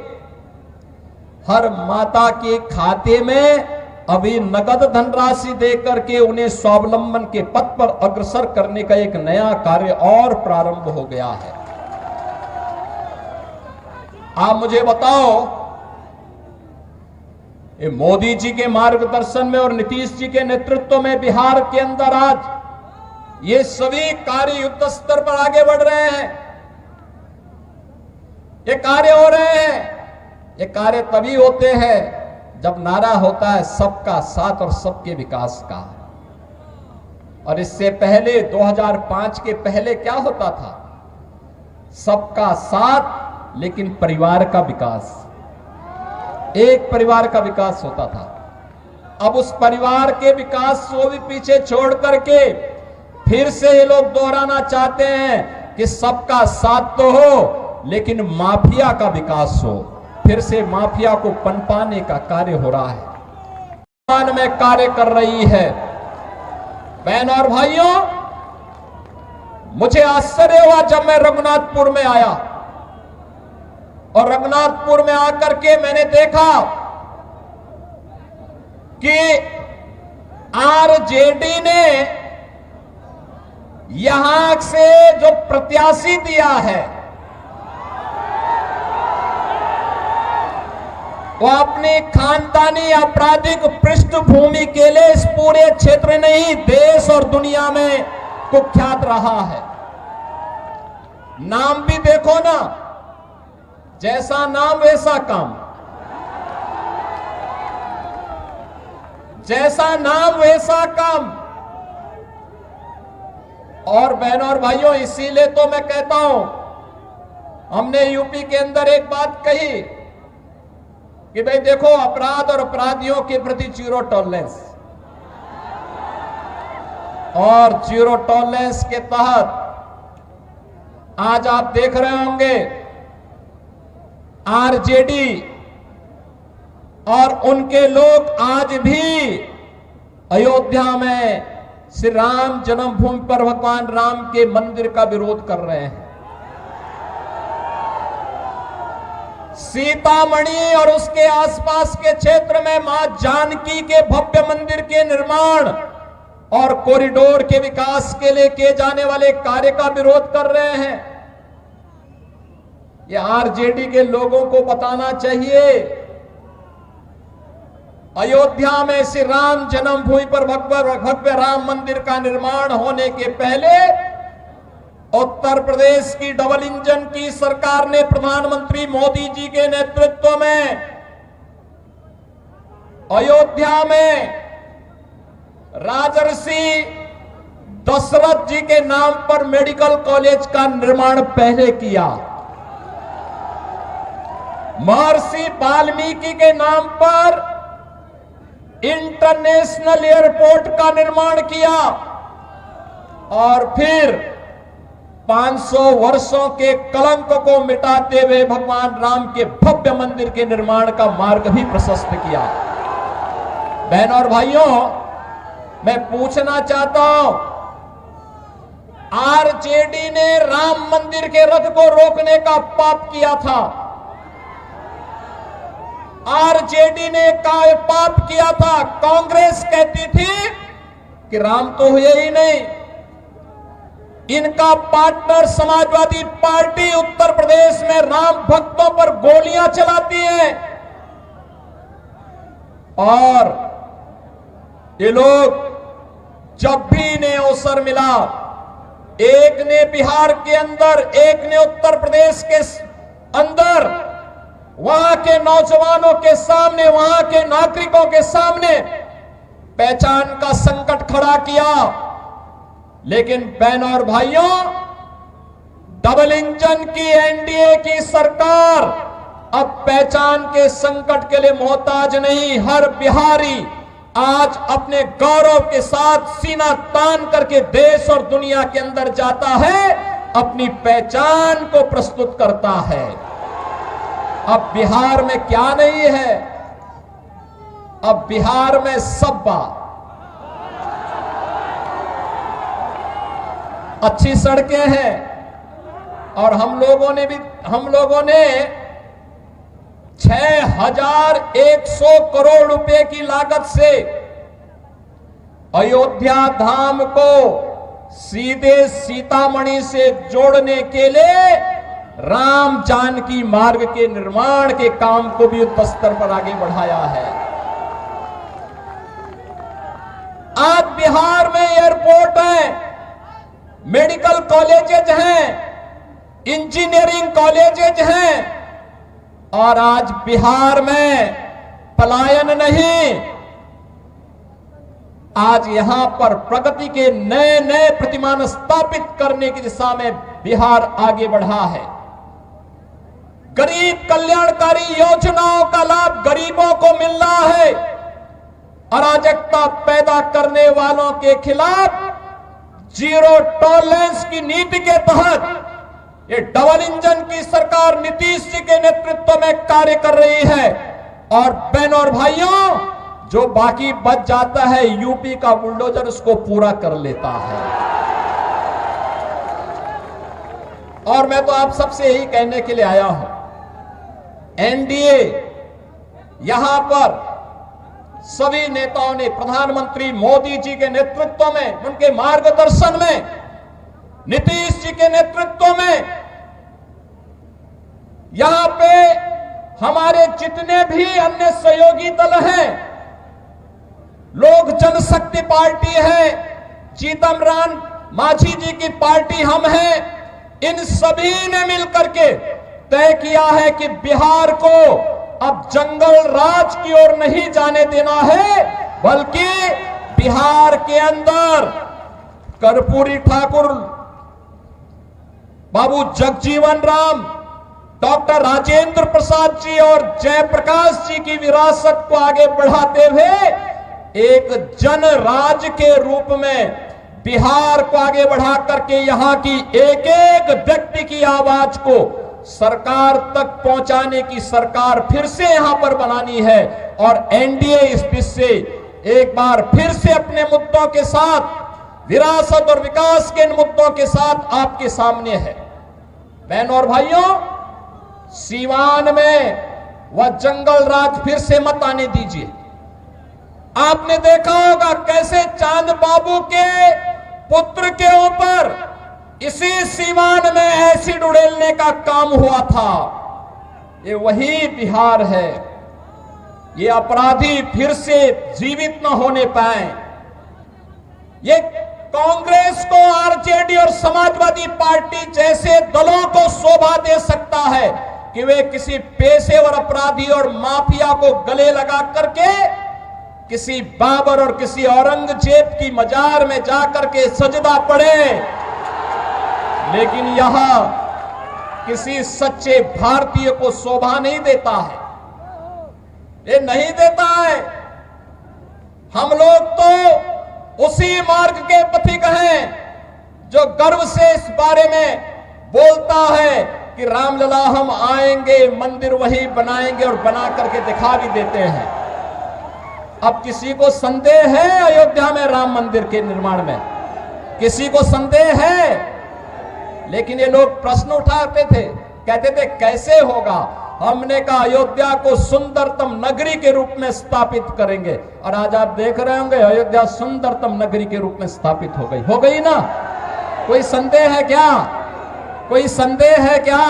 हर माता के खाते में अभी नगद धनराशि देकर के उन्हें स्वावलंबन के पथ पर अग्रसर करने का एक नया कार्य और प्रारंभ हो गया है। आप मुझे बताओ, ये मोदी जी के मार्गदर्शन में और नीतीश जी के नेतृत्व में बिहार के अंदर आज ये सभी कार्य युद्ध स्तर पर आगे बढ़ रहे हैं। ये कार्य हो रहे हैं। ये कार्य तभी होते हैं जब नारा होता है सबका साथ और सबके विकास का। और इससे पहले 2005 के पहले क्या होता था? सबका साथ लेकिन परिवार का विकास, एक परिवार का विकास होता था। अब उस परिवार के विकास को भी पीछे छोड़ करके फिर से ये लोग दोहराना चाहते हैं कि सबका साथ तो हो लेकिन माफिया का विकास हो। फिर से माफिया को पनपाने का कार्य हो रहा है, में कार्य कर रही है। बहनों और भाइयों, मुझे आश्चर्य हुआ जब मैं रघुनाथपुर में आया, और रघुनाथपुर में आकर के मैंने देखा कि आरजेडी ने यहां से जो प्रत्याशी दिया है वो अपनी खानदानी आपराधिक पृष्ठभूमि के लिए इस पूरे क्षेत्र नहीं देश और दुनिया में कुख्यात रहा है। नाम भी देखो ना, जैसा नाम वैसा काम, जैसा नाम वैसा काम। और बहनों और भाइयों, इसीलिए तो मैं कहता हूं, हमने यूपी के अंदर एक बात कही कि भाई देखो, अपराध और अपराधियों के प्रति जीरो टॉलरेंस, और जीरो टॉलरेंस के तहत आज आप देख रहे होंगे आरजेडी और उनके लोग आज भी अयोध्या में श्री राम जन्मभूमि पर भगवान राम के मंदिर का विरोध कर रहे हैं। सीतामढ़ी और उसके आसपास के क्षेत्र में मां जानकी के भव्य मंदिर के निर्माण और कॉरिडोर के विकास के लिए किए जाने वाले कार्य का विरोध कर रहे हैं। ये आरजेडी के लोगों को बताना चाहिए, अयोध्या में श्री राम जन्मभूमि पर भव्य राम मंदिर का निर्माण होने के पहले उत्तर प्रदेश की डबल इंजन की सरकार ने प्रधानमंत्री मोदी जी के नेतृत्व में अयोध्या में राजर्षि दशरथ जी के नाम पर मेडिकल कॉलेज का निर्माण पहले किया, महर्षि वाल्मीकि के नाम पर इंटरनेशनल एयरपोर्ट का निर्माण किया, और फिर 500 वर्षों के कलंक को मिटाते हुए भगवान राम के भव्य मंदिर के निर्माण का मार्ग भी प्रशस्त किया। बहनों और भाइयों, मैं पूछना चाहता हूं, आरजेडी ने राम मंदिर के रथ को रोकने का पाप किया था, आरजेडी ने पाप किया था। कांग्रेस कहती थी कि राम तो हुए ही नहीं। इनका पार्टनर समाजवादी पार्टी उत्तर प्रदेश में राम भक्तों पर गोलियां चलाती है, और ये लोग जब भी इन्हें अवसर मिला, एक ने बिहार के अंदर, एक ने उत्तर प्रदेश के अंदर, वहां के नौजवानों के सामने, वहां के नागरिकों के सामने पहचान का संकट खड़ा किया। लेकिन बहनों और भाइयों, डबल इंजन की एनडीए की सरकार अब पहचान के संकट के लिए मोहताज नहीं। हर बिहारी आज अपने गौरव के साथ सीना तान करके देश और दुनिया के अंदर जाता है, अपनी पहचान को प्रस्तुत करता है। अब बिहार में क्या नहीं है? अब बिहार में सब्बा, अच्छी सड़कें हैं, और हम लोगों ने 6100 करोड़ रुपए की लागत से अयोध्या धाम को सीधे सीतामढ़ी से जोड़ने के लिए राम जानकी मार्ग के निर्माण के काम को भी युद्ध स्तर पर आगे बढ़ाया है। आज बिहार में एयरपोर्ट है, मेडिकल कॉलेजेज हैं, इंजीनियरिंग कॉलेजेज हैं, और आज बिहार में पलायन नहीं, आज यहां पर प्रगति के नए नए प्रतिमान स्थापित करने की दिशा में बिहार आगे बढ़ा है। गरीब कल्याणकारी योजनाओं का लाभ गरीबों को मिल रहा है। अराजकता पैदा करने वालों के खिलाफ जीरो टॉलरेंस की नीति के तहत ये डबल इंजन की सरकार नीतीश जी के नेतृत्व में कार्य कर रही है। और बहनों और भाइयों, जो बाकी बच जाता है, यूपी का बुलडोजर उसको पूरा कर लेता है। और मैं तो आप सबसे यही कहने के लिए आया हूं, एनडीए यहां पर सभी नेताओं ने प्रधानमंत्री मोदी जी के नेतृत्व में, उनके मार्गदर्शन में नीतीश जी के नेतृत्व में यहां पे हमारे जितने भी अन्य सहयोगी दल हैं, लोक जनशक्ति पार्टी है, जीतन राम मांझी जी की पार्टी हम हैं, इन सभी ने मिलकर के तय किया है कि बिहार को अब जंगल राज की ओर नहीं जाने देना है, बल्कि बिहार के अंदर कर्पूरी ठाकुर, बाबू जगजीवन राम, डॉक्टर राजेंद्र प्रसाद जी और जयप्रकाश जी की विरासत को आगे बढ़ाते हुए एक जन राज के रूप में बिहार को आगे बढ़ा करके यहां की एक एक व्यक्ति की आवाज को सरकार तक पहुंचाने की सरकार फिर से यहां पर बनानी है। और एनडीए इस बीच से एक बार फिर से अपने मुद्दों के साथ, विरासत और विकास के इन मुद्दों के साथ आपके सामने है। बहनों और भाइयों, सीवान में वह जंगल राज फिर से मत आने दीजिए। आपने देखा होगा कैसे चांद बाबू के पुत्र के ऊपर इसी सीवान में एसिड उड़ेलने का काम हुआ था। ये वही बिहार है। ये अपराधी फिर से जीवित न होने पाए। ये कांग्रेस को, आरजेडी और समाजवादी पार्टी जैसे दलों को शोभा दे सकता है कि वे किसी पेशेवर अपराधी और माफिया को गले लगा करके किसी बाबर और किसी औरंगजेब की मजार में जाकर के सजदा पड़े, लेकिन यहां किसी सच्चे भारतीय को शोभा नहीं देता है। ये नहीं देता है। हम लोग तो उसी मार्ग के पथिक हैं जो गर्व से इस बारे में बोलता है कि रामलला हम आएंगे, मंदिर वही बनाएंगे और बना करके दिखा भी देते हैं। अब किसी को संदेह है अयोध्या में राम मंदिर के निर्माण में? किसी को संदेह है? लेकिन ये लोग प्रश्न उठाते थे, कहते थे कैसे होगा। हमने कहा अयोध्या को सुंदरतम नगरी के रूप में स्थापित करेंगे, और आज आप देख रहे होंगे अयोध्या सुंदरतम नगरी के रूप में स्थापित हो गई ना। कोई संदेह है क्या? कोई संदेह है क्या?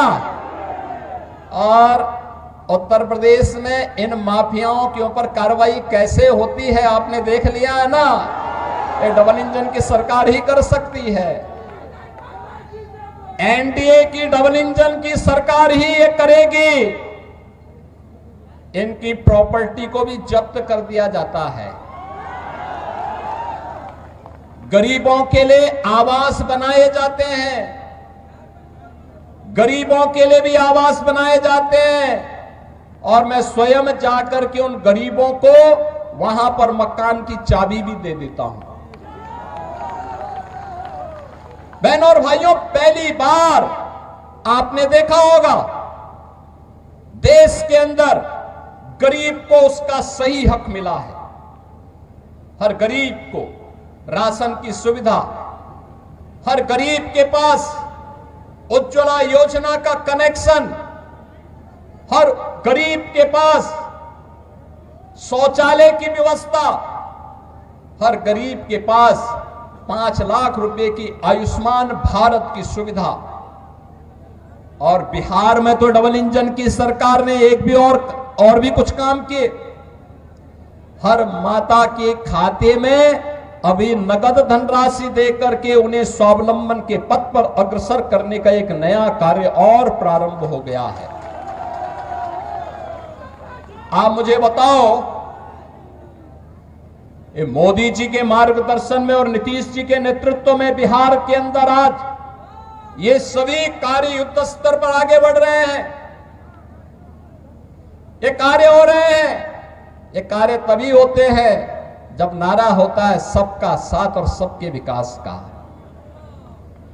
और उत्तर प्रदेश में इन माफियाओं के ऊपर कार्रवाई कैसे होती है आपने देख लिया है ना। ये डबल इंजन की सरकार ही कर सकती है। एनडीए की डबल इंजन की सरकार ही ये करेगी। इनकी प्रॉपर्टी को भी जब्त कर दिया जाता है। गरीबों के लिए आवास बनाए जाते हैं, गरीबों के लिए भी आवास बनाए जाते हैं, और मैं स्वयं जाकर के उन गरीबों को वहां पर मकान की चाबी भी दे देता हूं। बहनों और भाइयों, पहली बार आपने देखा होगा देश के अंदर गरीब को उसका सही हक मिला है। हर गरीब को राशन की सुविधा, हर गरीब के पास उज्ज्वला योजना का कनेक्शन, हर गरीब के पास शौचालय की व्यवस्था, हर गरीब के पास 5 लाख रुपए की आयुष्मान भारत की सुविधा। और बिहार में तो डबल इंजन की सरकार ने एक भी और भी कुछ काम किए। हर माता के खाते में अभी नगद धनराशि देकर के उन्हें स्वावलंबन के पथ पर अग्रसर करने का एक नया कार्य और प्रारंभ हो गया है। आप मुझे बताओ, ये मोदी जी के मार्गदर्शन में और नीतीश जी के नेतृत्व में बिहार के अंदर आज ये सभी कार्य युद्ध स्तर पर आगे बढ़ रहे हैं। ये कार्य हो रहे हैं। ये कार्य तभी होते हैं जब नारा होता है सबका साथ और सबके विकास का।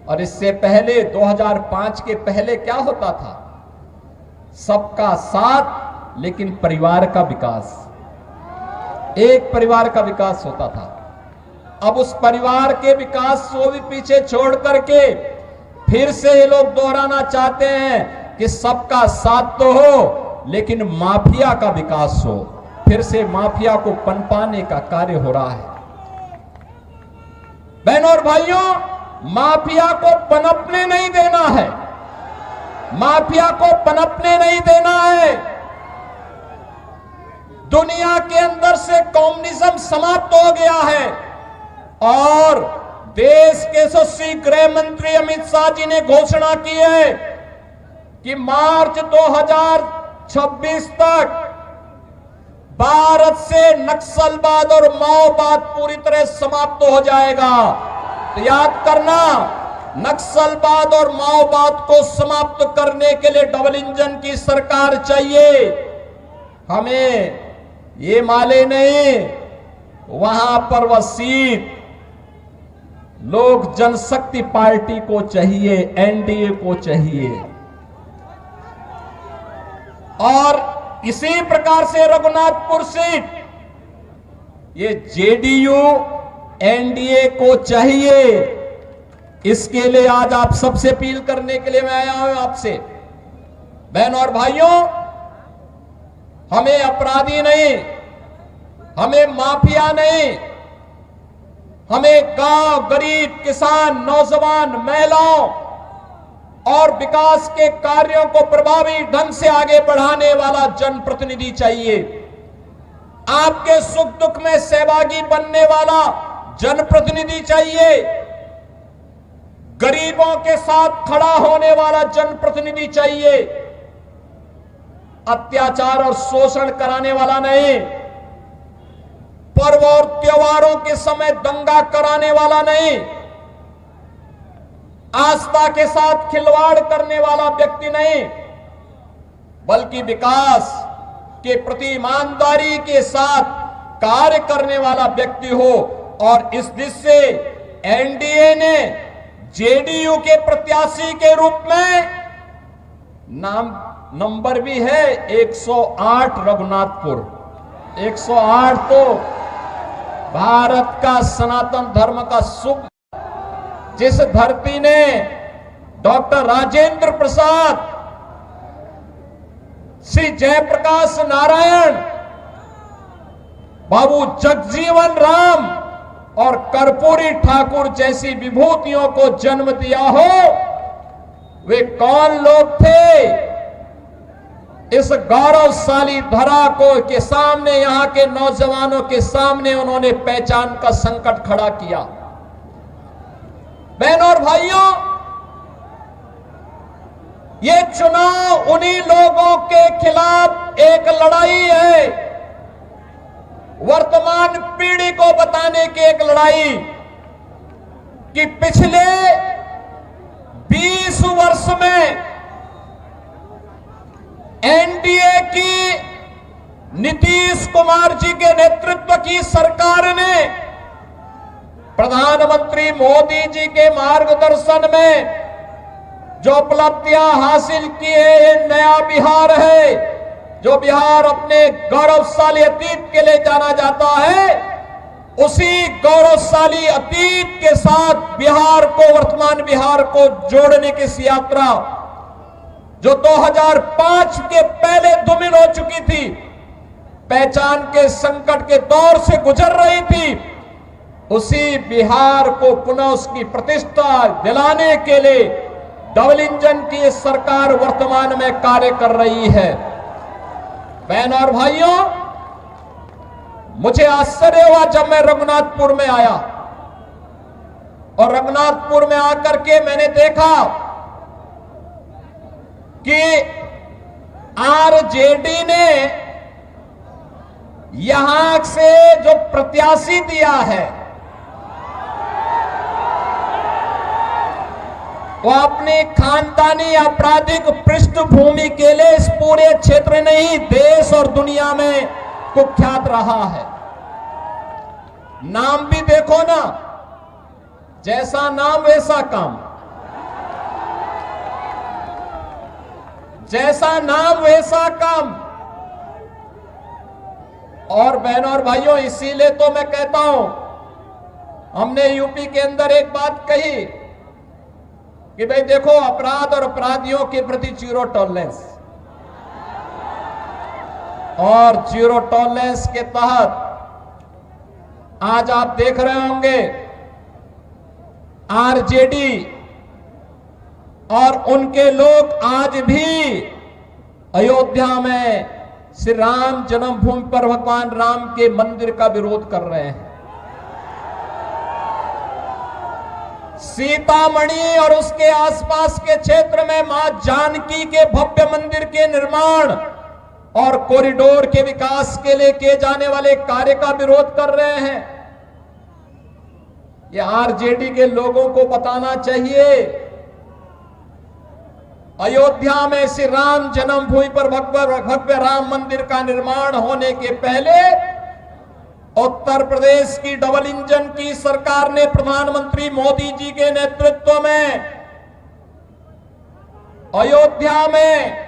और इससे पहले 2005 के पहले क्या होता था? सबका साथ लेकिन परिवार का विकास, एक परिवार का विकास होता था। अब उस परिवार के विकास को भी पीछे छोड़ करके फिर से ये लोग दोहराना चाहते हैं कि सबका साथ तो हो लेकिन माफिया का विकास हो। फिर से माफिया को पनपाने का कार्य हो रहा है। बहनों और भाइयों, माफिया को पनपने नहीं देना है, माफिया को पनपने नहीं देना है। दुनिया के अंदर से कम्युनिज्म समाप्त हो गया है और देश के यशस्वी गृह मंत्री अमित शाह जी ने घोषणा की है कि मार्च 2026 तक भारत से नक्सलवाद और माओवाद पूरी तरह समाप्त हो जाएगा। तो याद करना, नक्सलवाद और माओवाद को समाप्त करने के लिए डबल इंजन की सरकार चाहिए। हमें ये माले नहीं, वहां पर वह सीट लोक जनशक्ति पार्टी को चाहिए, एनडीए को चाहिए। और इसी प्रकार से रघुनाथपुर सीट ये जेडीयू एनडीए को चाहिए। इसके लिए आज आप सबसे अपील करने के लिए मैं आया हूं आपसे, बहनों और भाइयों, हमें अपराधी नहीं, हमें माफिया नहीं, हमें गांव, गरीब, किसान, नौजवान, महिलाओं और विकास के कार्यों को प्रभावी ढंग से आगे बढ़ाने वाला जनप्रतिनिधि चाहिए। आपके सुख दुख में सहभागी बनने वाला जनप्रतिनिधि चाहिए। गरीबों के साथ खड़ा होने वाला जनप्रतिनिधि चाहिए। अत्याचार और शोषण कराने वाला नहीं, पर्व और त्योहारों के समय दंगा कराने वाला नहीं, आस्था के साथ खिलवाड़ करने वाला व्यक्ति नहीं, बल्कि विकास के प्रति ईमानदारी के साथ कार्य करने वाला व्यक्ति हो। और इस दिशा से एनडीए ने जेडीयू के प्रत्याशी के रूप में नंबर भी है 108 रघुनाथपुर। 108 तो भारत का सनातन धर्म का सुख, जिस धरती ने डॉक्टर राजेंद्र प्रसाद, श्री जयप्रकाश नारायण, बाबू जगजीवन राम और कर्पूरी ठाकुर जैसी विभूतियों को जन्म दिया हो, वे कौन लोग थे? इस गौरवशाली धरा को के सामने, यहां के नौजवानों के सामने उन्होंने पहचान का संकट खड़ा किया। बहनों और भाइयों, ये चुनाव उन्हीं लोगों के खिलाफ एक लड़ाई है, वर्तमान पीढ़ी को बताने की एक लड़ाई कि पिछले 20 वर्ष में एनडीए की नीतीश कुमार जी के नेतृत्व की सरकार ने प्रधानमंत्री मोदी जी के मार्गदर्शन में जो उपलब्धियां हासिल की है, ये नया बिहार है। जो बिहार अपने गौरवशाली अतीत के लिए जाना जाता है, उसी गौरवशाली अतीत के साथ बिहार को, वर्तमान बिहार को जोड़ने की इस यात्रा जो 2005 के पहले धूमिल हो चुकी थी, पहचान के संकट के दौर से गुजर रही थी, उसी बिहार को पुनः उसकी प्रतिष्ठा दिलाने के लिए डबल इंजन की सरकार वर्तमान में कार्य कर रही है। बहनों और भाइयों, मुझे आश्चर्य हुआ जब मैं रघुनाथपुर में आया और रघुनाथपुर में आकर के मैंने देखा कि आरजेडी ने यहां से जो प्रत्याशी दिया है वो अपनी खानदानी आपराधिक पृष्ठभूमि के लिए इस पूरे क्षेत्र नहीं, देश और दुनिया में कुख्यात रहा है। नाम भी देखो ना, जैसा नाम वैसा काम, जैसा नाम वैसा काम। और बहनों और भाइयों, इसीलिए तो मैं कहता हूं, हमने यूपी के अंदर एक बात कही कि भाई देखो, अपराध और अपराधियों के प्रति जीरो टॉलरेंस, और जीरो टॉलरेंस के तहत आज आप देख रहे होंगे आरजेडी और उनके लोग आज भी अयोध्या में श्री राम जन्मभूमि पर भगवान राम के मंदिर का विरोध कर रहे हैं। सीतामढ़ी और उसके आसपास के क्षेत्र में मां जानकी के भव्य मंदिर के निर्माण और कॉरिडोर के विकास के लिए किए जाने वाले कार्य का विरोध कर रहे हैं। यह आरजेडी के लोगों को बताना चाहिए, अयोध्या में श्री राम जन्मभूमि पर भव्य राम मंदिर का निर्माण होने के पहले उत्तर प्रदेश की डबल इंजन की सरकार ने प्रधानमंत्री मोदी जी के नेतृत्व में अयोध्या में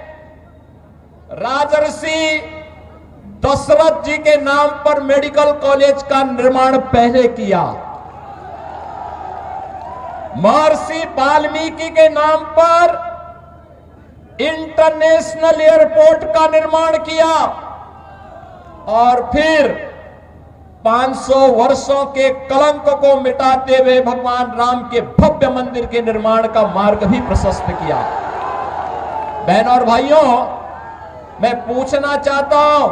राजर्षि दशरथ जी के नाम पर मेडिकल कॉलेज का निर्माण पहले किया, महर्षि वाल्मीकि के नाम पर इंटरनेशनल एयरपोर्ट का निर्माण किया और फिर 500 वर्षों के कलंक को मिटाते हुए भगवान राम के भव्य मंदिर के निर्माण का मार्ग भी प्रशस्त किया। बहनों और भाइयों, मैं पूछना चाहता हूं,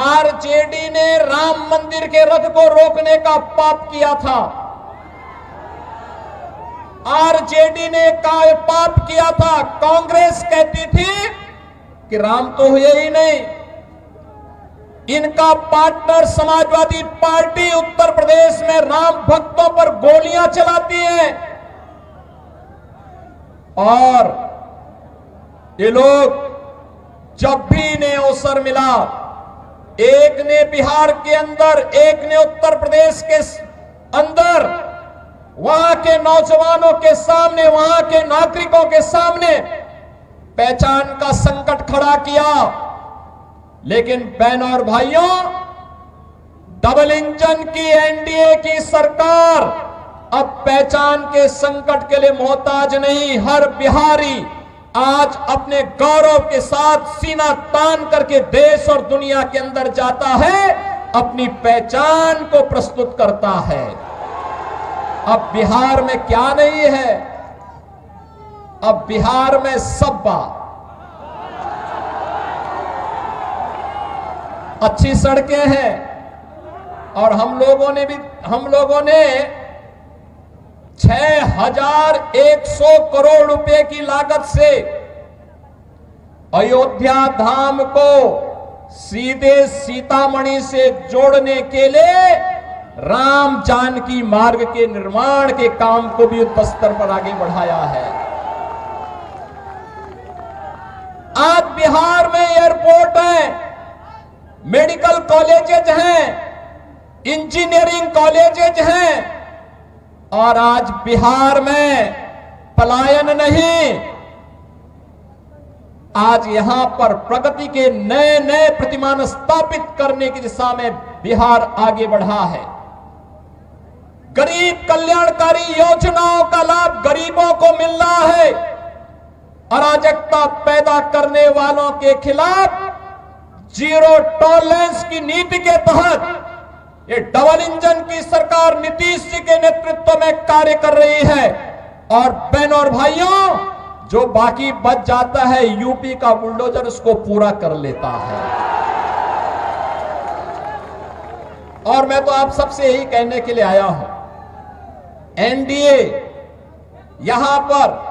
आरजेडी ने राम मंदिर के रथ को रोकने का पाप किया था, आरजेडी ने पाप किया था। कांग्रेस कहती थी कि राम तो हुए ही नहीं। इनका पार्टनर समाजवादी पार्टी उत्तर प्रदेश में राम भक्तों पर गोलियां चलाती है और ये लोग जब भी इन्हें अवसर मिला, एक ने बिहार के अंदर, एक ने उत्तर प्रदेश के अंदर, वहां के नौजवानों के सामने, वहां के नागरिकों के सामने पहचान का संकट खड़ा किया। लेकिन बहनों और भाइयों, डबल इंजन की एनडीए की सरकार अब पहचान के संकट के लिए मोहताज नहीं। हर बिहारी आज अपने गौरव के साथ सीना तान करके देश और दुनिया के अंदर जाता है, अपनी पहचान को प्रस्तुत करता है। अब बिहार में क्या नहीं है? अब बिहार में सब्बा, अच्छी सड़कें हैं और हम लोगों ने 6100 करोड़ रुपए की लागत से अयोध्या धाम को सीधे सीतामढ़ी से जोड़ने के लिए राम जानकी मार्ग के निर्माण के काम को भी युद्ध स्तर पर आगे बढ़ाया है। आज बिहार में एयरपोर्ट है, मेडिकल कॉलेजेज हैं, इंजीनियरिंग कॉलेजेज हैं और आज बिहार में पलायन नहीं, आज यहां पर प्रगति के नए नए प्रतिमान स्थापित करने की दिशा में बिहार आगे बढ़ा है। गरीब कल्याणकारी योजनाओं का लाभ गरीबों को मिल रहा है। अराजकता पैदा करने वालों के खिलाफ जीरो टॉलरेंस की नीति के तहत ये डबल इंजन की सरकार नीतीश जी के नेतृत्व में कार्य कर रही है। और बहनों और भाइयों, जो बाकी बच जाता है यूपी का बुलडोजर उसको पूरा कर लेता है। और मैं तो आप सबसे यही कहने के लिए आया हूं, एनडीए यहां पर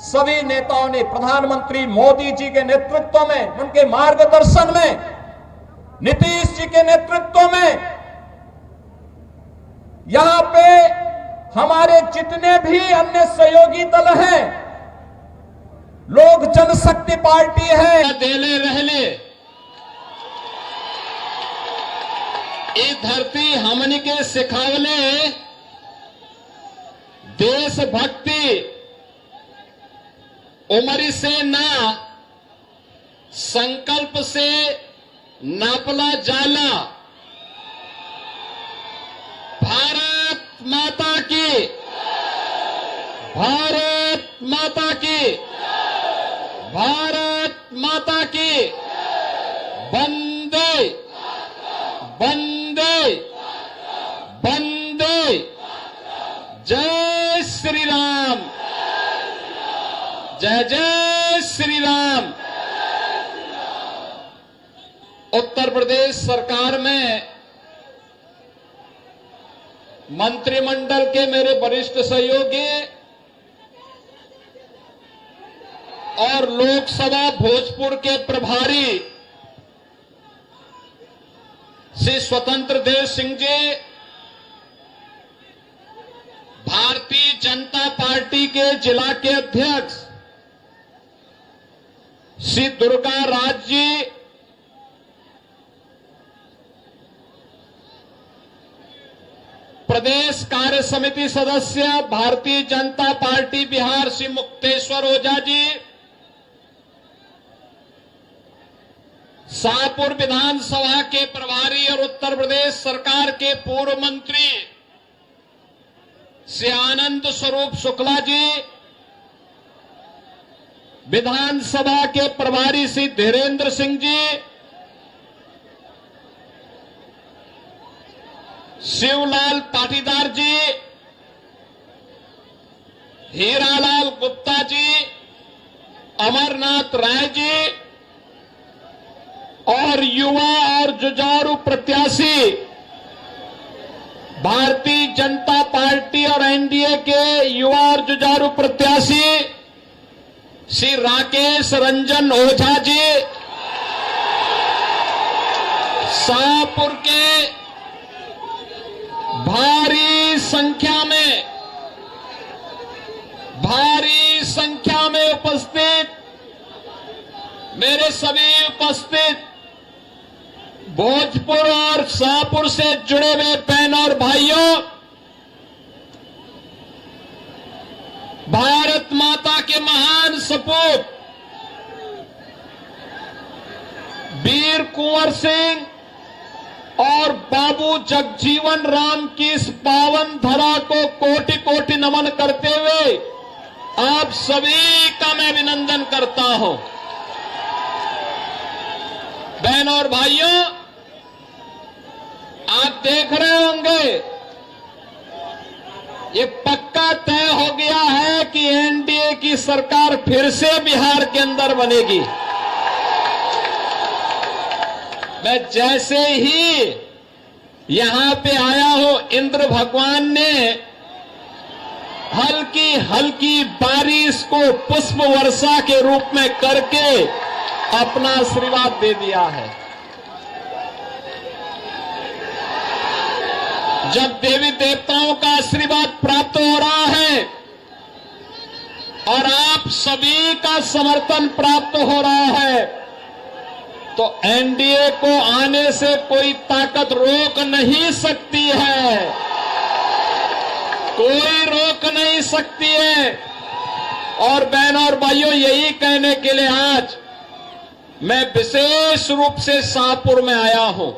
सभी नेताओं ने प्रधानमंत्री मोदी जी के नेतृत्व में, उनके मार्गदर्शन में, नीतीश जी के नेतृत्व में, यहां पे हमारे जितने भी अन्य सहयोगी दल हैं, लोक जनशक्ति पार्टी है, देले रहले ये धरती हमनी के सिखावले देशभक्ति उमरी से ना संकल्प से नापला जाला। भारत माता की, भारत माता की, भारत माता की, वंदे वंदे वंदे जय जय श्री राम। उत्तर प्रदेश सरकार में मंत्रिमंडल के मेरे वरिष्ठ सहयोगी और लोकसभा भोजपुर के प्रभारी श्री स्वतंत्र देव सिंह जी, भारतीय जनता पार्टी के जिला के अध्यक्ष श्री दुर्गा राज जी, प्रदेश कार्य समिति सदस्य भारतीय जनता पार्टी बिहार श्री मुक्तेश्वर ओझा जी, शाहपुर विधानसभा के प्रभारी और उत्तर प्रदेश सरकार के पूर्व मंत्री श्री आनंद स्वरूप शुक्ला जी, विधानसभा के प्रभारी श्री धीरेन्द्र सिंह जी, शिवलाल पाटीदार जी, हीरालाल गुप्ता जी, अमरनाथ राय जी और युवा और जुझारू प्रत्याशी भारतीय जनता पार्टी और एनडीए के युवा और जुझारू प्रत्याशी श्री राकेश रंजन ओझा जी, शाहपुर के भारी संख्या में उपस्थित मेरे सभी उपस्थित भोजपुर और शाहपुर से जुड़े हुए बहन और भाइयों, भारत माता के महान सपूत वीर कुंवर सिंह और बाबू जगजीवन राम की इस पावन धरा को कोटि कोटि नमन करते हुए आप सभी का मैं अभिनंदन करता हूं। बहन और भाइयों, आप देख रहे होंगे ये पक्का तय हो गया है कि एनडीए की सरकार फिर से बिहार के अंदर बनेगी। मैं जैसे ही यहां पे आया हूं, इंद्र भगवान ने हल्की हल्की बारिश को पुष्प वर्षा के रूप में करके अपना आशीर्वाद दे दिया है। जब देवी देवताओं का आशीर्वाद प्राप्त हो रहा है और आप सभी का समर्थन प्राप्त हो रहा है, तो एनडीए को आने से कोई ताकत रोक नहीं सकती है, कोई रोक नहीं सकती है। और बहन और भाइयों, यही कहने के लिए आज मैं विशेष रूप से शाहपुर में आया हूं।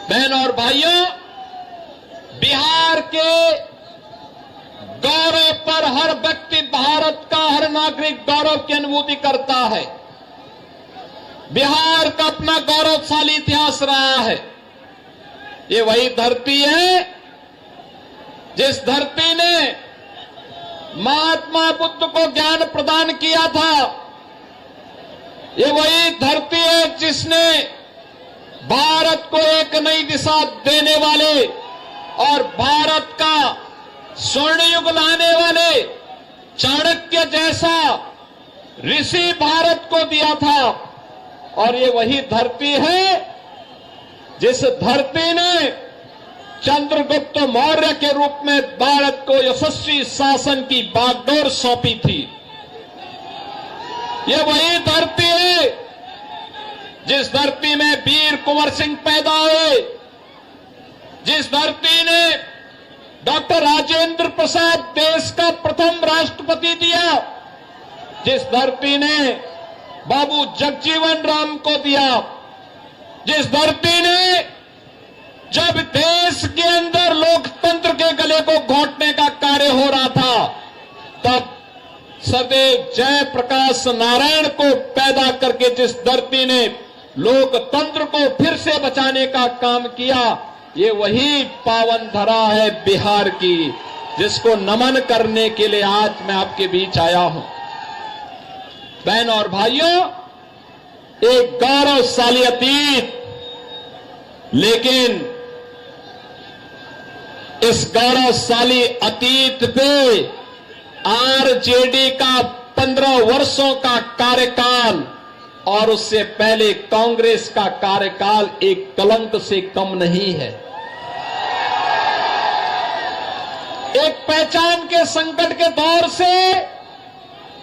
बहन और भाइयों, बिहार के गौरव पर हर व्यक्ति, भारत का हर नागरिक गौरव की अनुभूति करता है। बिहार का अपना गौरवशाली इतिहास रहा है। ये वही धरती है जिस धरती ने महात्मा बुद्ध को ज्ञान प्रदान किया था। ये वही धरती है जिसने भारत को एक नई दिशा देने वाले और भारत का स्वर्ण युग लाने वाले चाणक्य जैसा ऋषि भारत को दिया था। और ये वही धरती है जिस धरती ने चंद्रगुप्त मौर्य के रूप में भारत को यशस्वी शासन की बागडोर सौंपी थी। ये वही धरती है जिस धरती में वीर कुंवर सिंह पैदा हुए, जिस धरती ने डॉक्टर राजेंद्र प्रसाद देश का प्रथम राष्ट्रपति दिया, जिस धरती ने बाबू जगजीवन राम को दिया, जिस धरती ने जब देश के अंदर लोकतंत्र के गले को घोंटने का कार्य हो रहा था, तब सदैव जयप्रकाश नारायण को पैदा करके जिस धरती ने लोकतंत्र को फिर से बचाने का काम किया, ये वही पावन धरा है बिहार की। जिसको नमन करने के लिए आज मैं आपके बीच आया हूं। बहन और भाइयों, एक गौरवशाली अतीत, लेकिन इस गौरवशाली अतीत पे आरजेडी का 15 वर्षों का कार्यकाल और उससे पहले कांग्रेस का कार्यकाल एक कलंक से कम नहीं है। एक पहचान के संकट के दौर से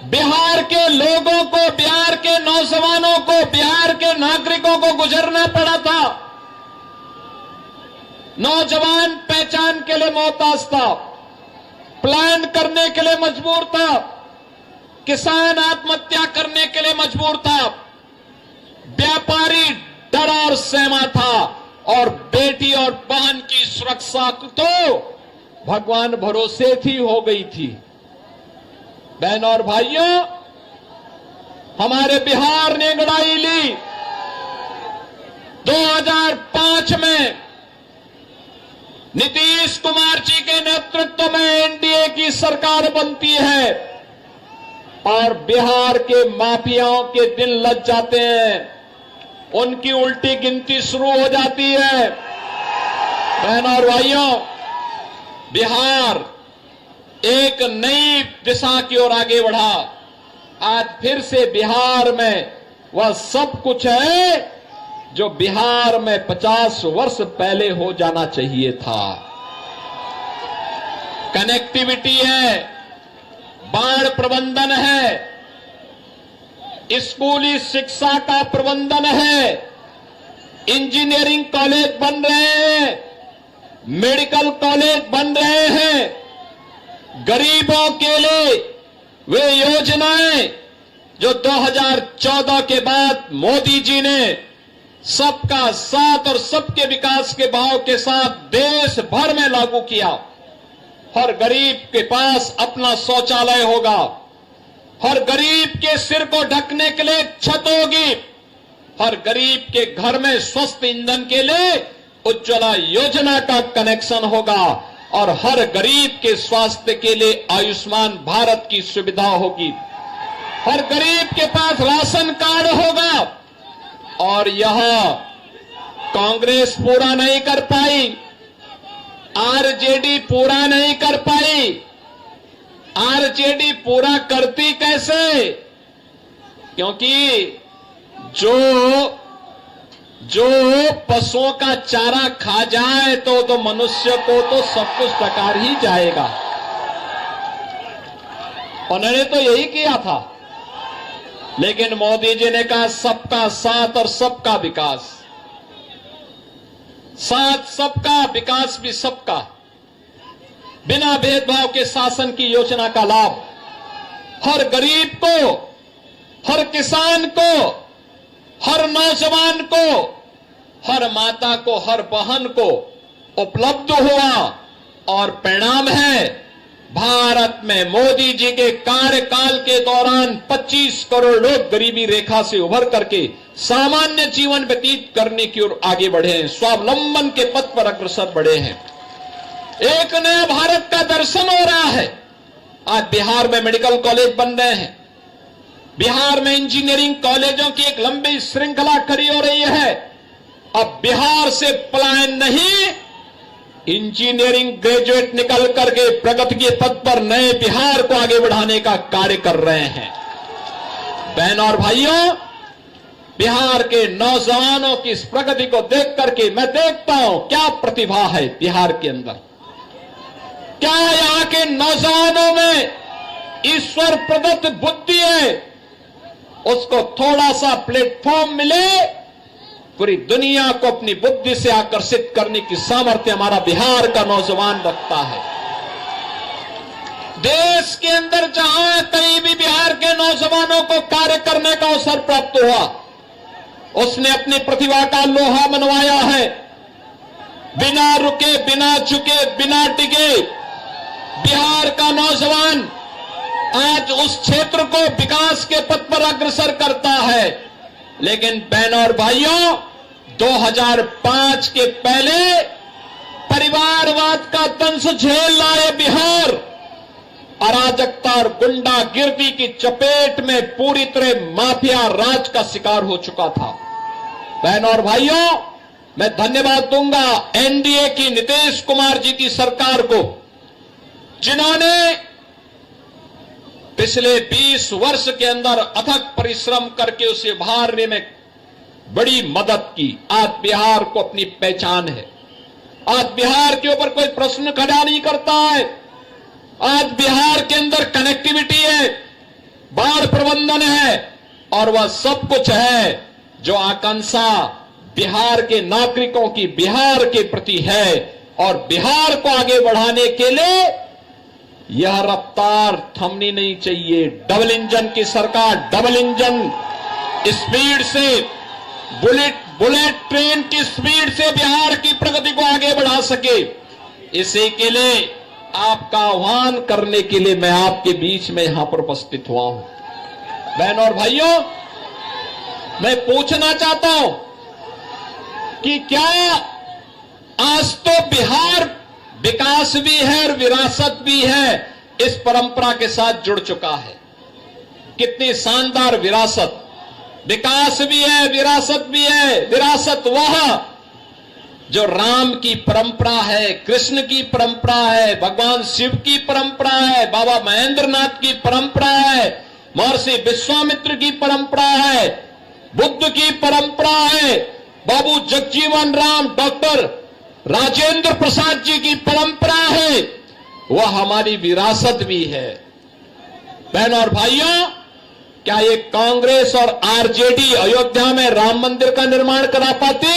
बिहार के लोगों को, बिहार के नौजवानों को, बिहार के नागरिकों को गुजरना पड़ा था। नौजवान पहचान के लिए मोहताज था, प्लान करने के लिए मजबूर था, किसान आत्महत्या करने के लिए मजबूर था, व्यापारी डर और सहमा था, और बेटी और बहन की सुरक्षा तो भगवान भरोसे थी हो गई थी। बहन और भाइयों, हमारे बिहार ने अंगड़ाई ली। 2005 में नीतीश कुमार जी के नेतृत्व में एनडीए की सरकार बनती है और बिहार के माफियाओं के दिन लग जाते हैं, उनकी उल्टी गिनती शुरू हो जाती है। बहन और भाइयों, बिहार एक नई दिशा की ओर आगे बढ़ा। आज फिर से बिहार में वह सब कुछ है जो बिहार में 50 वर्ष पहले हो जाना चाहिए था। कनेक्टिविटी है, बाढ़ प्रबंधन है, स्कूली शिक्षा का प्रबंधन है, इंजीनियरिंग कॉलेज बन रहे हैं, मेडिकल कॉलेज बन रहे हैं, गरीबों के लिए वे योजनाएं जो 2014 के बाद मोदी जी ने सबका साथ और सबके विकास के भाव के साथ देश भर में लागू किया। हर गरीब के पास अपना शौचालय होगा, हर गरीब के सिर को ढकने के लिए छत होगी, हर गरीब के घर में स्वस्थ ईंधन के लिए उज्ज्वला योजना का कनेक्शन होगा, और हर गरीब के स्वास्थ्य के लिए आयुष्मान भारत की सुविधा होगी। हर गरीब के पास राशन कार्ड होगा, और यह कांग्रेस पूरा नहीं कर पाई, आरजेडी पूरा नहीं कर पाई। आरजेडी पूरा करती कैसे? क्योंकि जो पशुओं का चारा खा जाए तो मनुष्य को तो सब कुछ टकार ही जाएगा। उन्होंने तो यही किया था, लेकिन मोदी जी ने कहा सबका साथ और सबका विकास। साथ सबका, विकास भी सबका, बिना भेदभाव के शासन की योजना का लाभ हर गरीब को, हर किसान को, हर नौजवान को, हर माता को, हर बहन को उपलब्ध हुआ। और परिणाम है, भारत में मोदी जी के कार्यकाल के दौरान 25 करोड़ लोग गरीबी रेखा से उभर करके सामान्य जीवन व्यतीत करने की ओर आगे बढ़े हैं, स्वावलंबन के पथ पर अग्रसर बढ़े हैं। एक नया भारत का दर्शन हो रहा है। आज बिहार में मेडिकल कॉलेज बन रहे हैं, बिहार में इंजीनियरिंग कॉलेजों की एक लंबी श्रृंखला खड़ी हो रही है। अब बिहार से पलायन नहीं, इंजीनियरिंग ग्रेजुएट निकल करके प्रगति के पथ पर नए बिहार को आगे बढ़ाने का कार्य कर रहे हैं। बहन और भाइयों, बिहार के नौजवानों की इस प्रगति को देख करके मैं देखता हूं क्या प्रतिभा है बिहार के अंदर, क्या यहां के नौजवानों में ईश्वर प्रदत्त बुद्धि है। उसको थोड़ा सा प्लेटफॉर्म मिले, पूरी दुनिया को अपनी बुद्धि से आकर्षित करने की सामर्थ्य हमारा बिहार का नौजवान रखता है। देश के अंदर जहां कहीं भी बिहार के नौजवानों को कार्य करने का अवसर प्राप्त हुआ, उसने अपनी प्रतिभा का लोहा मनवाया है। बिना रुके, बिना झुके, बिना टिके बिहार का नौजवान आज उस क्षेत्र को विकास के पथ पर अग्रसर करता है। लेकिन बहनों और भाइयों, 2005 के पहले परिवारवाद का दंश झेल रहा है बिहार, अराजकता और गुंडागिर्दी की चपेट में पूरी तरह माफिया राज का शिकार हो चुका था। बहनों और भाइयों, मैं धन्यवाद दूंगा एनडीए की नीतीश कुमार जी की सरकार को, जिन्होंने पिछले 20 वर्ष के अंदर अथक परिश्रम करके उसे उभारने में बड़ी मदद की। आज बिहार को अपनी पहचान है। आज बिहार के ऊपर कोई प्रश्न खड़ा नहीं करता है। आज बिहार के अंदर कनेक्टिविटी है, बाढ़ प्रबंधन है और वह सब कुछ है जो आकांक्षा बिहार के नागरिकों की बिहार के प्रति है। और बिहार को आगे बढ़ाने के लिए यह रफ्तार थमनी नहीं चाहिए। डबल इंजन की सरकार डबल इंजन स्पीड से, बुलेट ट्रेन की स्पीड से बिहार की प्रगति को आगे बढ़ा सके, इसी के लिए आपका आह्वान करने के लिए मैं आपके बीच में यहां पर उपस्थित हुआ हूं। बहनों और भाइयों, मैं पूछना चाहता हूं कि क्या आज तो बिहार विकास भी है और विरासत भी है, इस परंपरा के साथ जुड़ चुका है। कितनी शानदार विरासत, विकास भी है, विरासत भी है। विरासत वह जो राम की परंपरा है, कृष्ण की परंपरा है, भगवान शिव की परंपरा है, बाबा महेंद्रनाथ की परंपरा है, महर्षि विश्वामित्र की परंपरा है, बुद्ध की परंपरा है, बाबू जगजीवन राम, डॉक्टर राजेंद्र प्रसाद जी की परंपरा है। वह हमारी विरासत भी है। बहनों और भाइयों, क्या ये कांग्रेस और आरजेडी अयोध्या में राम मंदिर का निर्माण करा पाती?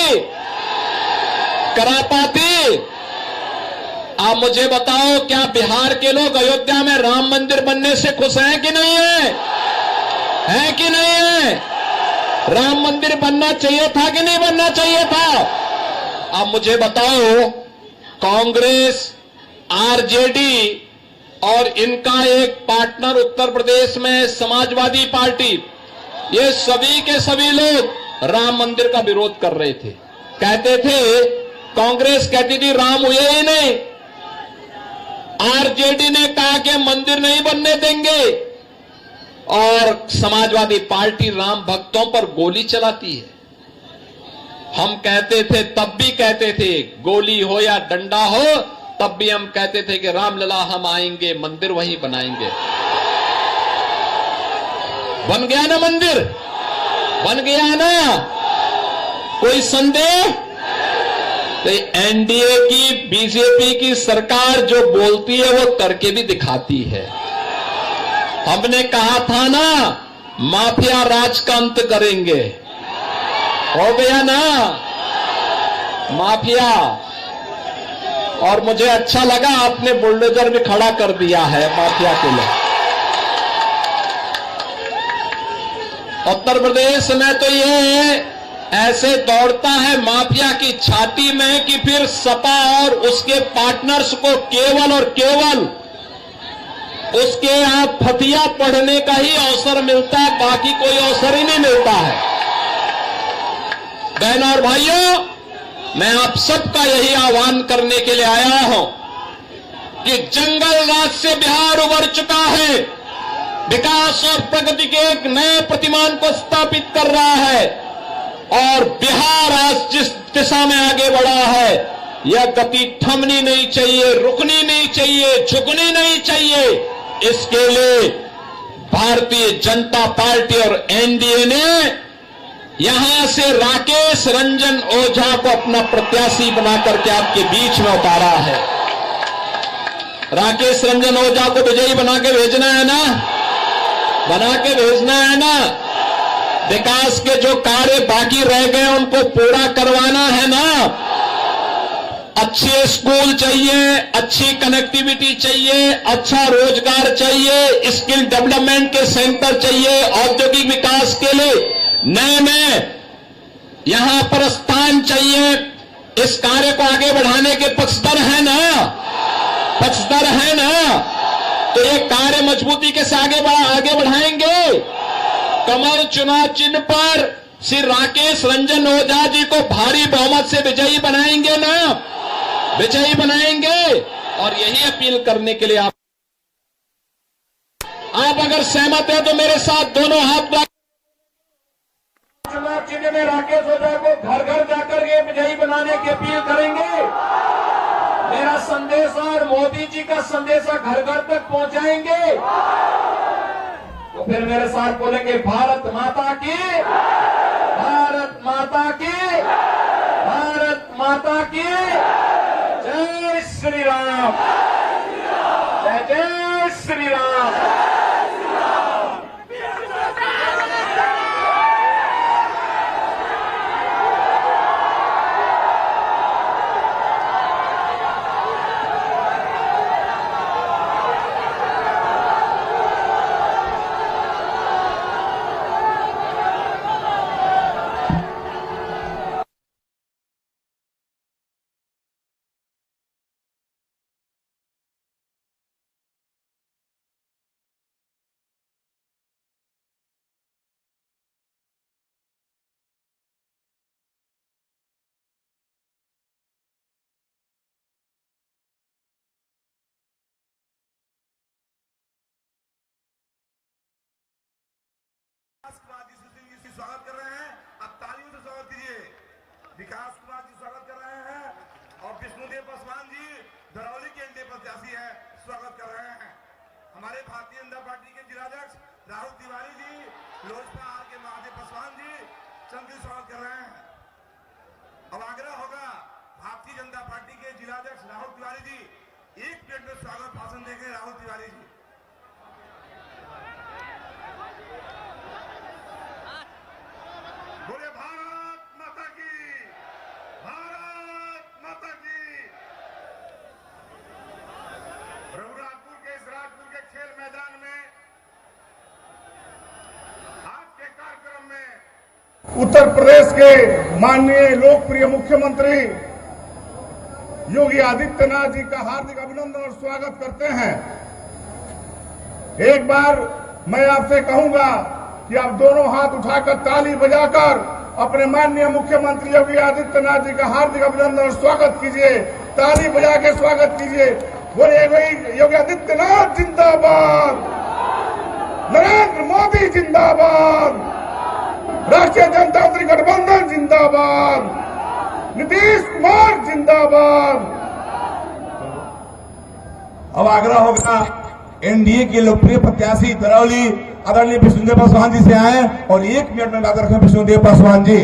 आप मुझे बताओ, क्या बिहार के लोग अयोध्या में राम मंदिर बनने से खुश हैं कि नहीं है? है कि नहीं है? राम मंदिर बनना चाहिए था कि नहीं बनना चाहिए था? आप मुझे बताओ, कांग्रेस, आरजेडी और इनका एक पार्टनर उत्तर प्रदेश में समाजवादी पार्टी, ये सभी के सभी लोग राम मंदिर का विरोध कर रहे थे। कहते थे, कांग्रेस कहती थी राम हुए ही नहीं, आरजेडी ने कहा कि मंदिर नहीं बनने देंगे, और समाजवादी पार्टी राम भक्तों पर गोली चलाती है। हम कहते थे, तब भी कहते थे, गोली हो या डंडा हो, तब भी हम कहते थे कि रामलला हम आएंगे, मंदिर वहीं बनाएंगे। बन गया ना मंदिर? बन गया ना? कोई संदेह? तो एनडीए की, बीजेपी की सरकार जो बोलती है वो करके भी दिखाती है। हमने कहा था ना, माफिया राज का अंत करेंगे, हो गया ना माफिया। और मुझे अच्छा लगा, आपने बुलडोजर भी खड़ा कर दिया है माफिया के लिए। उत्तर प्रदेश में तो ये ऐसे दौड़ता है माफिया की छाती में कि फिर सपा और उसके पार्टनर्स को केवल और केवल उसके यहां फतिया पढ़ने का ही अवसर मिलता है, बाकी कोई अवसर ही नहीं मिलता है। बहनों और भाइयों, मैं आप सबका यही आह्वान करने के लिए आया हूं कि जंगल राज से बिहार उभर चुका है, विकास और प्रगति के एक नए प्रतिमान को स्थापित कर रहा है, और बिहार आज जिस दिशा में आगे बढ़ा है, यह गति थमनी नहीं चाहिए, रुकनी नहीं चाहिए, झुकनी नहीं चाहिए। इसके लिए भारतीय जनता पार्टी और एनडीए ने यहां से राकेश रंजन ओझा को अपना प्रत्याशी बना करके आपके बीच में उतारा है। राकेश रंजन ओझा को विजयी बना के भेजना है ना? बना के भेजना है ना? विकास के जो कार्य बाकी रह गए उनको पूरा करवाना है ना? अच्छे स्कूल चाहिए, अच्छी कनेक्टिविटी चाहिए, अच्छा रोजगार चाहिए, स्किल डेवलपमेंट के सेंटर चाहिए, औद्योगिक विकास के लिए नए यहां पर स्थान चाहिए। इस कार्य को आगे बढ़ाने के पक्षधर है ना? पक्षधर है ना? तो ये कार्य मजबूती के साथ आगे बढ़ाएंगे। कमल चुनाव चिन्ह पर श्री राकेश रंजन ओझा जी को भारी बहुमत से विजयी बनाएंगे ना? विजयी बनाएंगे। और यही अपील करने के लिए आप अगर सहमत हैं तो मेरे साथ दोनों हाथ चुनाव चिन्ह में राकेश ओझा को घर घर जाकर के विजयी बनाने की अपील करेंगे। मेरा संदेश और मोदी जी का संदेश घर घर तक पहुंचाएंगे। तो फिर मेरे साथ बोलेंगे भारत माता की, भारत माता की, भारत माता की जय श्री राम, जय जय श्री राम। स्वागत कर रहे हैं। अब तालियों से स्वागत कीजिए। विकास कुमार जी स्वागत कर रहे हैं और विष्णुदेव पासवान जी धरौली के एनडीए प्रत्याशी हैं, स्वागत कर रहे हैं। हमारे भारतीय जनता पार्टी के जिलाध्यक्ष राहुल तिवारी जी, लोजपा आर के महादेव पासवान जी चंद्र स्वागत कर रहे हैं। अब आग्रह होगा भारतीय जनता पार्टी के जिलाध्यक्ष राहुल तिवारी जी 1 मिनट में स्वागत भाषण देंगे। राहुल तिवारी जी बोले भारत माता की, भारत माता की। रघुनाथपुर के इस राजपुर के खेल मैदान में आज के कार्यक्रम में उत्तर प्रदेश के माननीय लोकप्रिय मुख्यमंत्री योगी आदित्यनाथ जी का हार्दिक अभिनंदन और स्वागत करते हैं। एक बार मैं आपसे कहूंगा कि आप दोनों हाथ उठाकर ताली बजाकर अपने माननीय मुख्यमंत्री योगी आदित्यनाथ जी का हार्दिक अभिनंदन और स्वागत कीजिए। ताली बजा के स्वागत कीजिए। बोले भाई योगी आदित्यनाथ जिंदाबाद, नरेंद्र मोदी जिंदाबाद, राष्ट्रीय जनतांत्रिक गठबंधन जिंदाबाद, नीतीश कुमार जिंदाबाद। अब आग्रह होगा एनडीए के लोकप्रिय प्रत्याशी तरौली आदरणीय विष्णुदेव पासवान जी से आए और 1 मिनट में बात रखें। विष्णुदेव पासवान जी।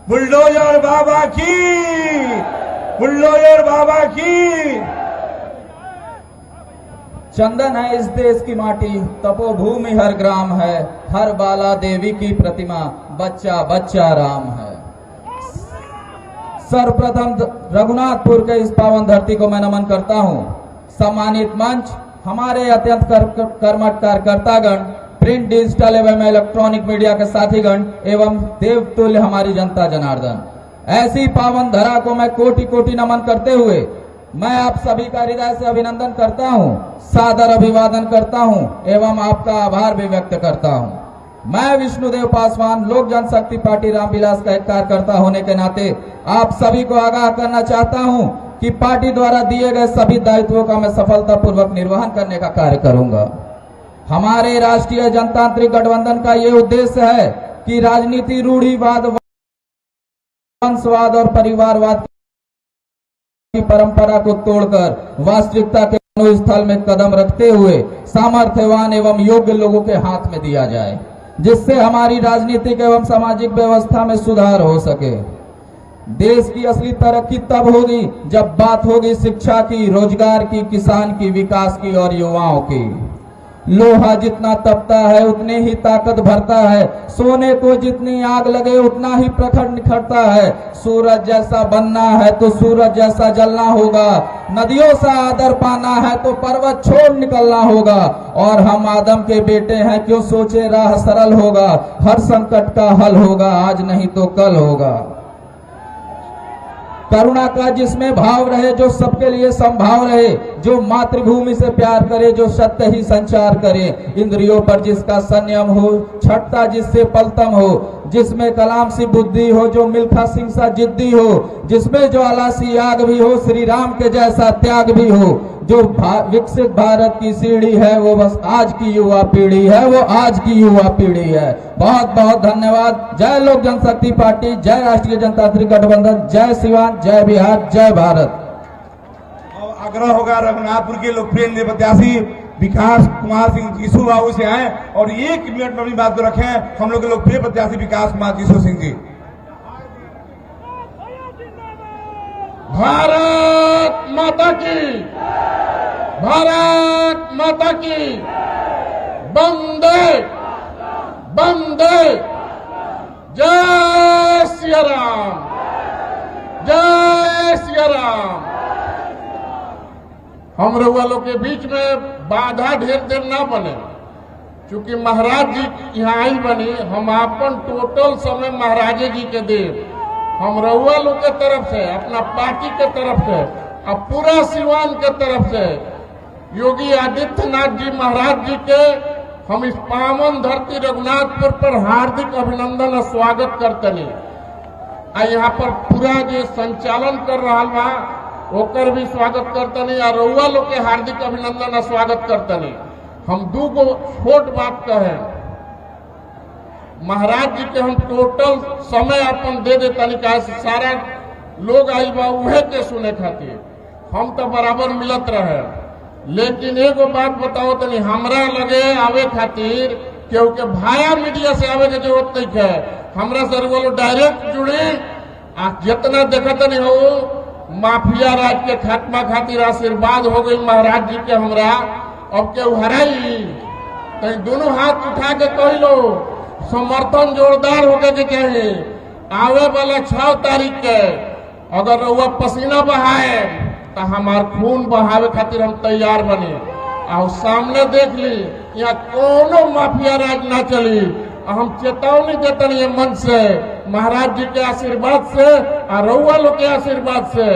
बुलडोजर बाबा की, बुलडोजर बाबा की। चंदन है इस देश की माटी, तपोभूमि हर ग्राम है, हर बाला देवी की प्रतिमा, बच्चा बच्चा राम है। सर्वप्रथम रघुनाथपुर के इस पावन धरती को मैं नमन करता हूं। सम्मानित मंच, हमारे अत्यंत कर्मठ कार्यकर्तागण, प्रिंट, डिजिटल एवं इलेक्ट्रॉनिक मीडिया के साथीगण एवं देवतुल्य हमारी जनता जनार्दन, ऐसी पावन धरा को मैं कोटि कोटि नमन करते हुए मैं आप सभी का हृदय से अभिनंदन करता हूं, सादर अभिवादन करता हूं एवं आपका आभार भी व्यक्त करता हूं। मैं विष्णुदेव पासवान लोक जनशक्ति पार्टी रामविलास का एक कार्यकर्ता होने के नाते आप सभी को आगाह करना चाहता हूं कि पार्टी द्वारा दिए गए सभी दायित्वों का मैं सफलतापूर्वक निर्वहन करने का कार्य करूंगा। हमारे राष्ट्रीय जनतांत्रिक गठबंधन का ये उद्देश्य है कि राजनीति रूढ़िवाद, वंशवाद और परिवारवाद की परंपरा को तोड़कर वास्तविकता के स्थल में कदम रखते हुए सामर्थ्यवान एवं योग्य लोगों के हाथ में दिया जाए, जिससे हमारी राजनीतिक एवं सामाजिक व्यवस्था में सुधार हो सके। देश की असली तरक्की तब होगी जब बात होगी शिक्षा की, रोजगार की, किसान की, विकास की और युवाओं की। लोहा जितना तपता है उतनी ही ताकत भरता है, सोने को जितनी आग लगे उतना ही प्रखर निखरता है। सूरज जैसा बनना है तो सूरज जैसा जलना होगा, नदियों से आदर पाना है तो पर्वत छोड़ निकलना होगा। और हम आदम के बेटे हैं, क्यों सोचे राह सरल होगा, हर संकट का हल होगा, आज नहीं तो कल होगा। करुणा का जिसमें भाव रहे, जो सबके लिए संभाव रहे, जो मातृभूमि से प्यार करे, जो सत्य ही संचार करे, इंद्रियों पर जिसका संयम हो, छठता जिससे पलतम हो, जिसमें कलाम सी बुद्धि हो, जो मिल्खा सिंह सा जिद्दी हो, जिसमें ज्वाला सी आग भी हो, श्री राम के जैसा त्याग भी हो। जो विकसित भारत की सीढ़ी है वो बस आज की युवा पीढ़ी है, वो आज की युवा पीढ़ी है। बहुत बहुत धन्यवाद। जय लोक जनशक्ति पार्टी, जय राष्ट्रीय जनतांत्रिक गठबंधन, जय सिवान, जय बिहार, जय भारत। आग्रह होगा रघुनाथपुर के लोकप्रिय नेता प्रत्याशी विकास कुमार सिंह जीसू बाबू से आए और 1 मिनट में अपनी बात को रखें। हम लोग के लोकप्रिय प्रत्याशी विकास कुमार जीसू सिंह जी। भारत माता की, भारत माता की, वंदे वंदे, जय सिया राम, जय सिया राम। हम रउआ लोग के बीच में बाधा ढेर देर ना बने, क्योंकि महाराज जी यहाँ आई बनी। हम अपन टोटल समय महाराजे जी के देव, हम रउआ लोग के तरफ से, अपना पार्टी के तरफ से और पूरा सिवान के तरफ से योगी आदित्यनाथ जी महाराज जी के हम इस पावन धरती रघुनाथपुर पर हार्दिक अभिनंदन और स्वागत करते हैं। यहाँ पर पूरा जो संचालन कर रहा बा ओकर भी स्वागत करतनी और रउआ लोग के हार्दिक अभिनंदन और स्वागत करतनी। हम दू गो छोट बात कहे, महाराज जी के हम टोटल समय अपन दे देतनी, कहे सारा लोग आई बा उहे के सुने खातिर, हम तो बराबर मिलत रहे। लेकिन एगो बात बताओ तनी, हमरा लगे आवे खातिर केहू के भाया मीडिया से आवे के जरूरत नहीं है। हमरा से बोलो डायरेक्ट जुड़ी, जितना देखत नहीं हो माफिया राज के खात्मा खातिर आशीर्वाद हो गई महाराज जी के हमरा। अब के हराई कहीं दोनों हाथ उठा के कह लो, समर्थन जोरदार होके के चाहिए। आवे वाला 6 तारीख के अगर रउआ पसीना बहाए तो हमार खून बहावे खातिर हम तैयार बने। और सामने देख ली यहाँ कोनो माफिया राज ना चली। हम चेतावनी देते हैं मन से, महाराज जी के आशीर्वाद से और रउआ लोग के आशीर्वाद से,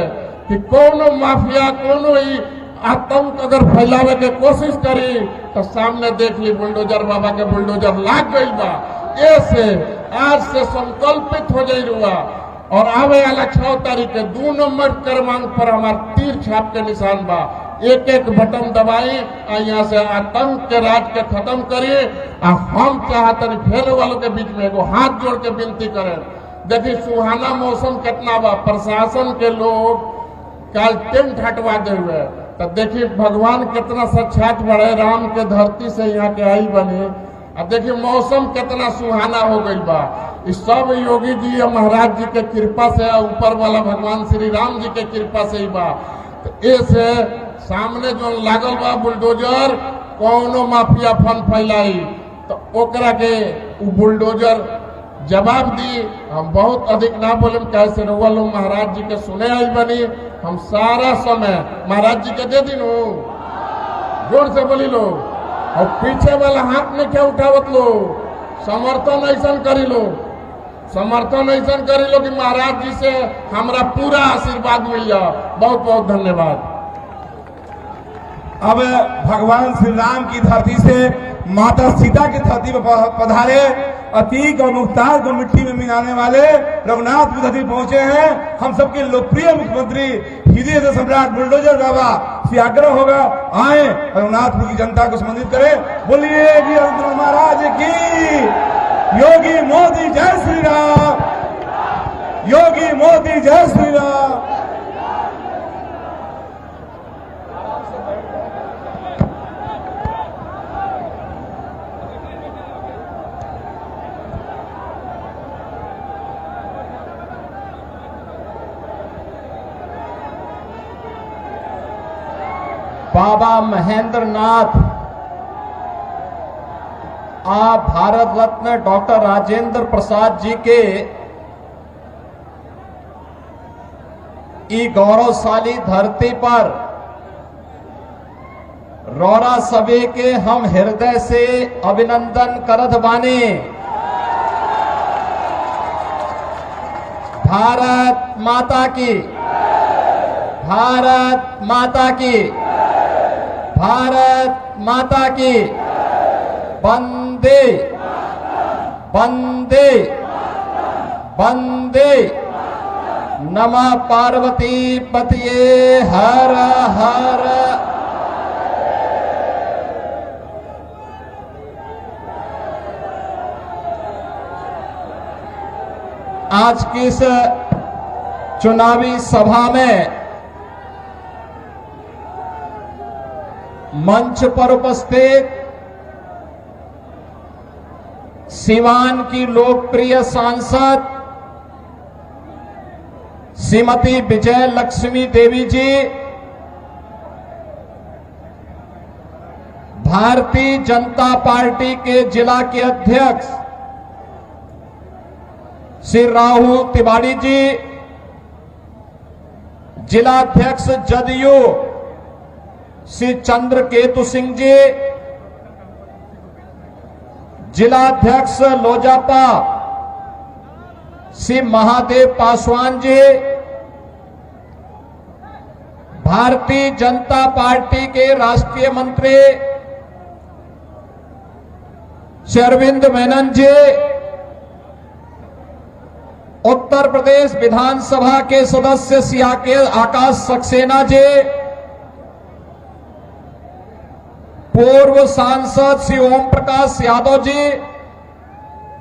कि कोनो माफिया कोनो ही आतंक अगर फैलावे के कोशिश करी तो सामने देख ली बुलडोजर बाबा के बुलडोजर लाग गई बा। ऐसे आज से संकल्पित हो जाई रुआ और आवे वाला 6 तारीख के 2 नंबर क्रमांक पर हमार तीर छाप के निशान बा। एक एक बटन दबाई और यहाँ से आतंक के राज के खत्म करिए। हम चाहते फेर वालों के बीच में एगो हाथ जोड़ के विनती करें। देखिए सुहाना मौसम कितना बा, प्रशासन के लोग कल टेंट हटवा दे हुए, तो देखिए भगवान कितना साक्षात बड़े राम के धरती से यहाँ के आई बने। अब देखिए मौसम कितना सुहाना हो गई बा। इस सब योगी जी और महाराज जी के कृपा से, ऊपर वाला भगवान श्री राम जी के कृपा से ही बा। तो ऐसे सामने जो लागल बा बुलडोजर, कोनो माफिया फन फैलाई तो ओकरा के बुलडोजर जवाब दी। हम बहुत अधिक ना बोले, कैसे रउआ लोग महाराज जी के सुने आई बनी। हम सारा समय महाराज जी के दे दी नो, जोर से बोली लो। और पीछे वाला हाथ में क्या उठावत लो, समर्थन ऐसा करी लो, समर्थन ऐसा करी लो कि महाराज जी से हमारा पूरा आशीर्वाद मिल जाओ। बहुत बहुत धन्यवाद। अब भगवान श्री राम की धरती से माता सीता की धरती पर पधारे अतीक और मुख्तार को मिट्टी में मिलाने वाले रघुनाथपुर धरती पहुंचे हैं। हम सबके लोकप्रिय मुख्यमंत्री हृदय से सम्राट बुलडोजर बाबा से आग्रह होगा, आए रघुनाथपुर की जनता को संबोधित करें। बोलिए वीरेंद्र महाराज की, योगी मोदी जय श्री राम, योगी मोदी जय श्री राम। बाबा महेंद्र नाथ, आप भारत रत्न डॉक्टर राजेंद्र प्रसाद जी के ई गौरवशाली धरती पर रौरा सभी के हम हृदय से अभिनंदन करत बानी। भारत माता की, भारत माता की, भारत माता की, वंदे वंदे वंदे नमः पार्वती पतये हर हर। आज की इस चुनावी सभा में मंच पर उपस्थित सीवान की लोकप्रिय सांसद श्रीमती विजय लक्ष्मी देवी जी, भारतीय जनता पार्टी के जिला के अध्यक्ष श्री राहुल तिवारी जी, जिलाध्यक्ष जदयू श्री चंद्रकेतु सिंह जी, जिलाध्यक्ष लोजपा श्री महादेव पासवान जी, भारतीय जनता पार्टी के राष्ट्रीय मंत्री श्री अरविंद मेनन जी, उत्तर प्रदेश विधानसभा के सदस्य श्री आकाश सक्सेना जी, पूर्व सांसद श्री ओम प्रकाश यादव जी,